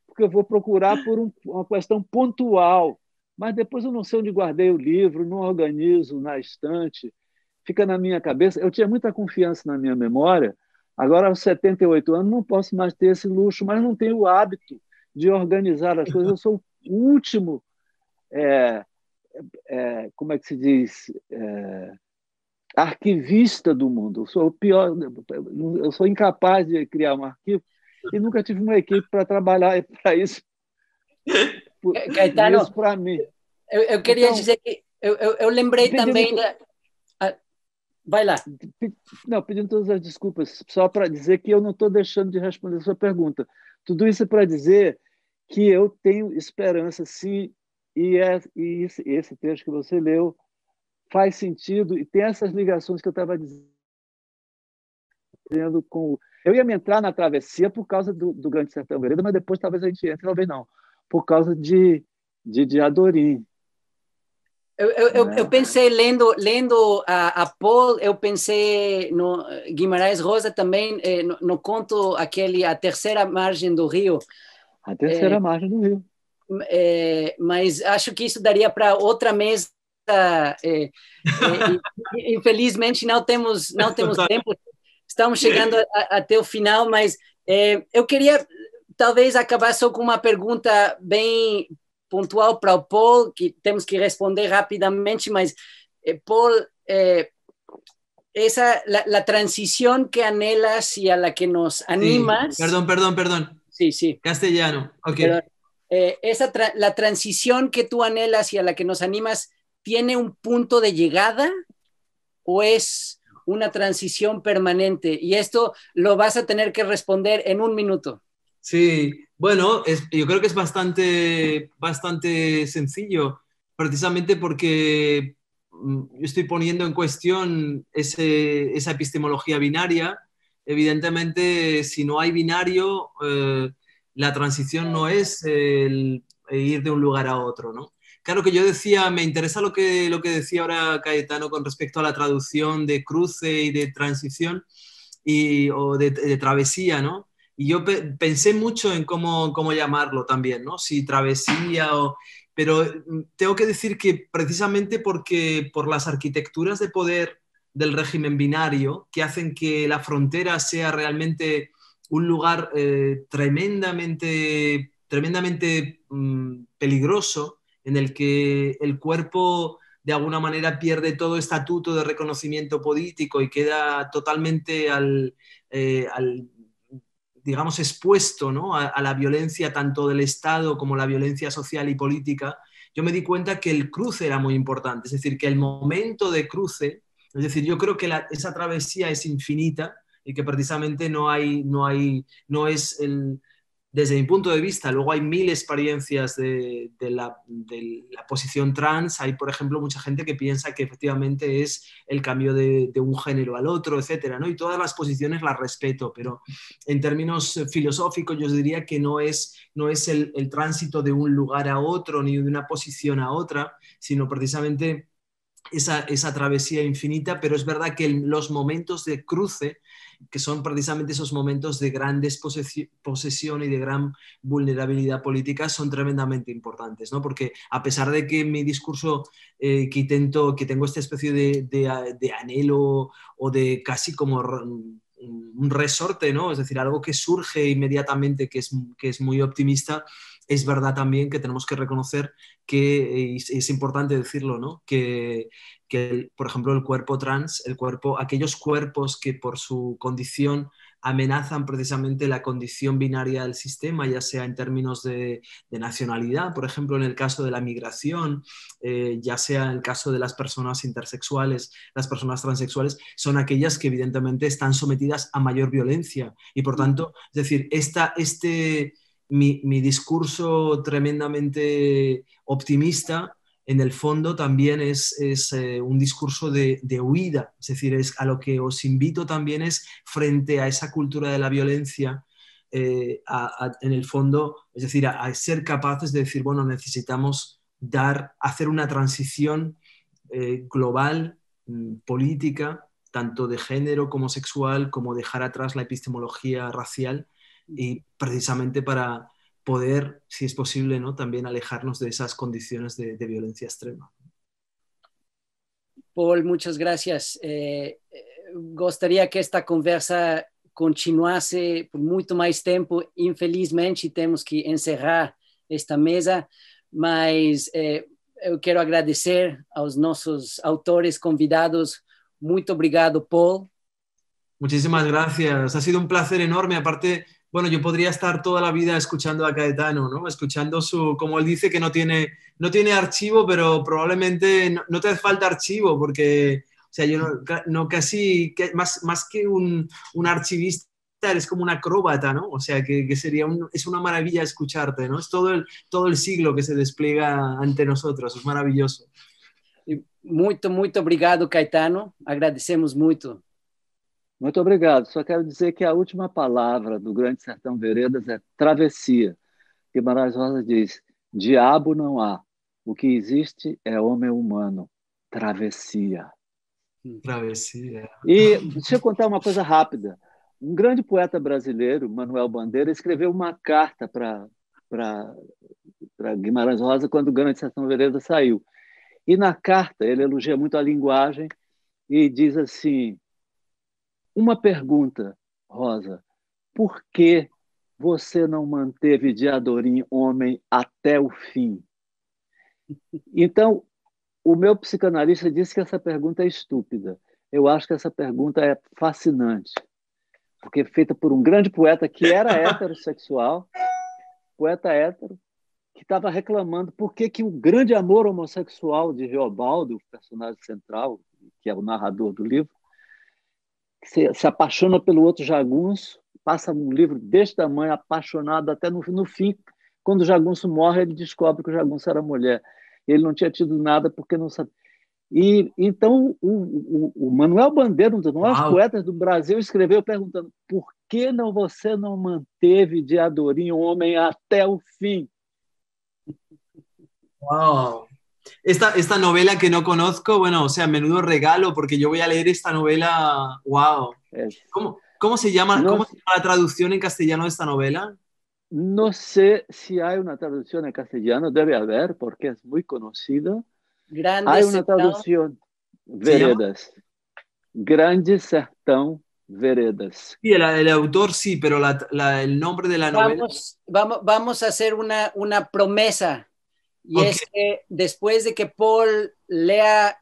Porque eu vou procurar por uma questão pontual. Mas depois eu não sei onde guardei o livro, não organizo na estante, fica na minha cabeça. Eu tinha muita confiança na minha memória, agora aos 78 anos não posso mais ter esse luxo, mas não tenho o hábito de organizar as coisas. Eu sou o último, como é que se diz, arquivista do mundo. Eu sou o pior, eu sou incapaz de criar um arquivo e nunca tive uma equipe para trabalhar para isso. Caetano, para mim. Eu queria dizer que eu lembrei também Vai lá. Não, pedindo todas as desculpas, só para dizer que eu não estou deixando de responder a sua pergunta. Tudo isso é para dizer que eu tenho esperança, sim, e esse texto que você leu faz sentido e tem essas ligações que eu estava dizendo com... Eu ia me entrar na travessia por causa do Grande Sertão Veredas, mas depois talvez a gente entre, talvez não, por causa de Adorim. Eu pensei, lendo a Paul, eu pensei no Guimarães Rosa também, no conto aquele A Terceira Margem do Rio. A Terceira Margem do Rio. Mas acho que isso daria para outra mesa. Infelizmente não temos tempo, estamos chegando até o final, mas eu queria talvez acabar só com uma pergunta bem pontual para o Paul, que temos que responder rapidamente, mas Paul, la transición que anhelas y a la que nos animas... Sí. Perdón. Sí. Castellano, ok. Pero, la transición que tú anhelas y a la que nos animas, ¿tiene un punto de llegada o es una transición permanente? Y esto lo vas a tener que responder en 1 minuto. Sí, bueno, yo creo que es bastante sencillo, precisamente porque yo estoy poniendo en cuestión esa epistemología binaria. Evidentemente, si no hay binario, la transición no es el ir de un lugar a otro, ¿no? Claro que yo decía, me interesa lo que decía ahora Cayetano con respecto a la traducción de cruce y de transición o de travesía, ¿no? Y yo pensé mucho en cómo llamarlo también, ¿no? Si travesía Pero tengo que decir que precisamente por las arquitecturas de poder del régimen binario, que hacen que la frontera sea realmente un lugar tremendamente peligroso, en el que el cuerpo de alguna manera pierde todo estatuto de reconocimiento político y queda totalmente digamos, expuesto, ¿no? a la violencia tanto del Estado como la violencia social y política, yo me di cuenta que el cruce era muy importante, es decir, que el momento de cruce, es decir, yo creo que esa travesía es infinita y que precisamente no es desde mi punto de vista, luego hay 1000 experiencias de la posición trans. Hay, por ejemplo, mucha gente que piensa que efectivamente es el cambio de un género al otro, etcétera, ¿no? Y todas las posiciones las respeto, pero en términos filosóficos yo diría que no es el tránsito de un lugar a otro ni de una posición a otra, sino precisamente esa travesía infinita. Pero es verdad que los momentos de cruce, que son precisamente esos momentos de gran desposesión y de gran vulnerabilidad política, son tremendamente importantes, ¿no? Porque a pesar de que en mi discurso que tengo esta especie de anhelo o de casi como un resorte, ¿no? Es decir, algo que surge inmediatamente, que es muy optimista, es verdad también que tenemos que reconocer que, es importante decirlo, ¿no? Que por ejemplo, el cuerpo trans, aquellos cuerpos que por su condición amenazan precisamente la condición binaria del sistema, ya sea en términos de nacionalidad, por ejemplo, en el caso de la migración, ya sea en el caso de las personas intersexuales, las personas transexuales, son aquellas que evidentemente están sometidas a mayor violencia. Y por tanto, es decir, mi discurso tremendamente optimista, en el fondo también es un discurso de huida. Es decir, a lo que os invito también es, frente a esa cultura de la violencia, en el fondo, es decir, a ser capaces de decir, bueno, necesitamos hacer una transición global, política, tanto de género como sexual, como dejar atrás la epistemología racial, y precisamente para poder, si es posible, ¿no?, también alejarnos de esas condiciones de violencia extrema. Paul, muchas gracias. Gostaria que esta conversa continuasse por muito mais tempo. Infelizmente, temos que encerrar esta mesa, mas eu quero agradecer aos nossos autores convidados. Muito obrigado, Paul. Muchísimas gracias. Ha sido un placer enorme. Aparte, bueno, yo podría estar toda la vida escuchando a Cayetano, ¿no? Escuchando como él dice, que no tiene archivo, pero probablemente no te hace falta archivo, porque sea, yo no casi, más que un archivista, eres como un acróbata, ¿no? O sea, que sería es una maravilla escucharte, ¿no? Es todo el siglo que se despliega ante nosotros, es maravilloso. Muito, muito obrigado, Caetano. Agradecemos muito. Muito obrigado. Só quero dizer que a última palavra do Grande Sertão Veredas é travessia. Guimarães Rosa diz: diabo não há. O que existe é homem humano. Travessia. Travessia. E deixa eu contar uma coisa rápida. Um grande poeta brasileiro, Manuel Bandeira, escreveu uma carta para Guimarães Rosa quando o Grande Sertão Veredas saiu. E na carta ele elogia muito a linguagem e diz assim: uma pergunta, Rosa, por que você não manteve Diadorim homem até o fim? Então, o meu psicanalista disse que essa pergunta é estúpida. Eu acho que essa pergunta é fascinante, porque é feita por um grande poeta que era heterossexual, poeta hétero, que estava reclamando por que o grande amor homossexual de Geobaldo, o personagem central, que é o narrador do livro, se apaixona pelo outro jagunço, passa um livro deste tamanho, apaixonado até no fim. Quando o jagunço morre, ele descobre que o jagunço era mulher. Ele não tinha tido nada porque não sabia. E então o Manuel Bandeira, um dos maiores poetas do Brasil, escreveu perguntando: por que você não manteve Diadorim homem até o fim? Wow. Esta novela que no conozco, bueno, o sea, menudo regalo, porque yo voy a leer esta novela. Wow. ¿Cómo se llama la traducción en castellano de esta novela? No sé si hay una traducción en castellano, debe haber, porque es muy conocida. Hay una traducción, Veredas. Grande Sertão Veredas. Sí, el autor sí, pero el nombre de la novela. Vamos a hacer una promesa. Y es que después de que Paul lea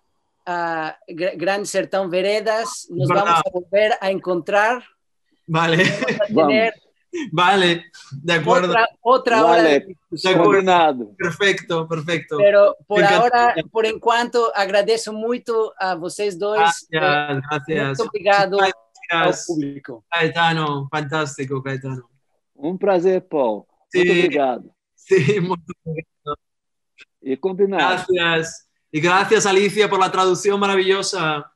Gran Sertão Veredas, nos vamos a volver a encontrar. Vale. Vale, de acuerdo. Otra hora de discusión. Combinado. Perfecto, perfecto. Pero por ahora, por enquanto, agradezco mucho a vocês dois. Gracias. Muito obrigado ao público. Caetano, fantástico, Caetano. Um prazer, Paul. Muito obrigado. Sí, muito obrigado. Y combinado. Gracias. Y gracias, Alicia, por la traducción maravillosa.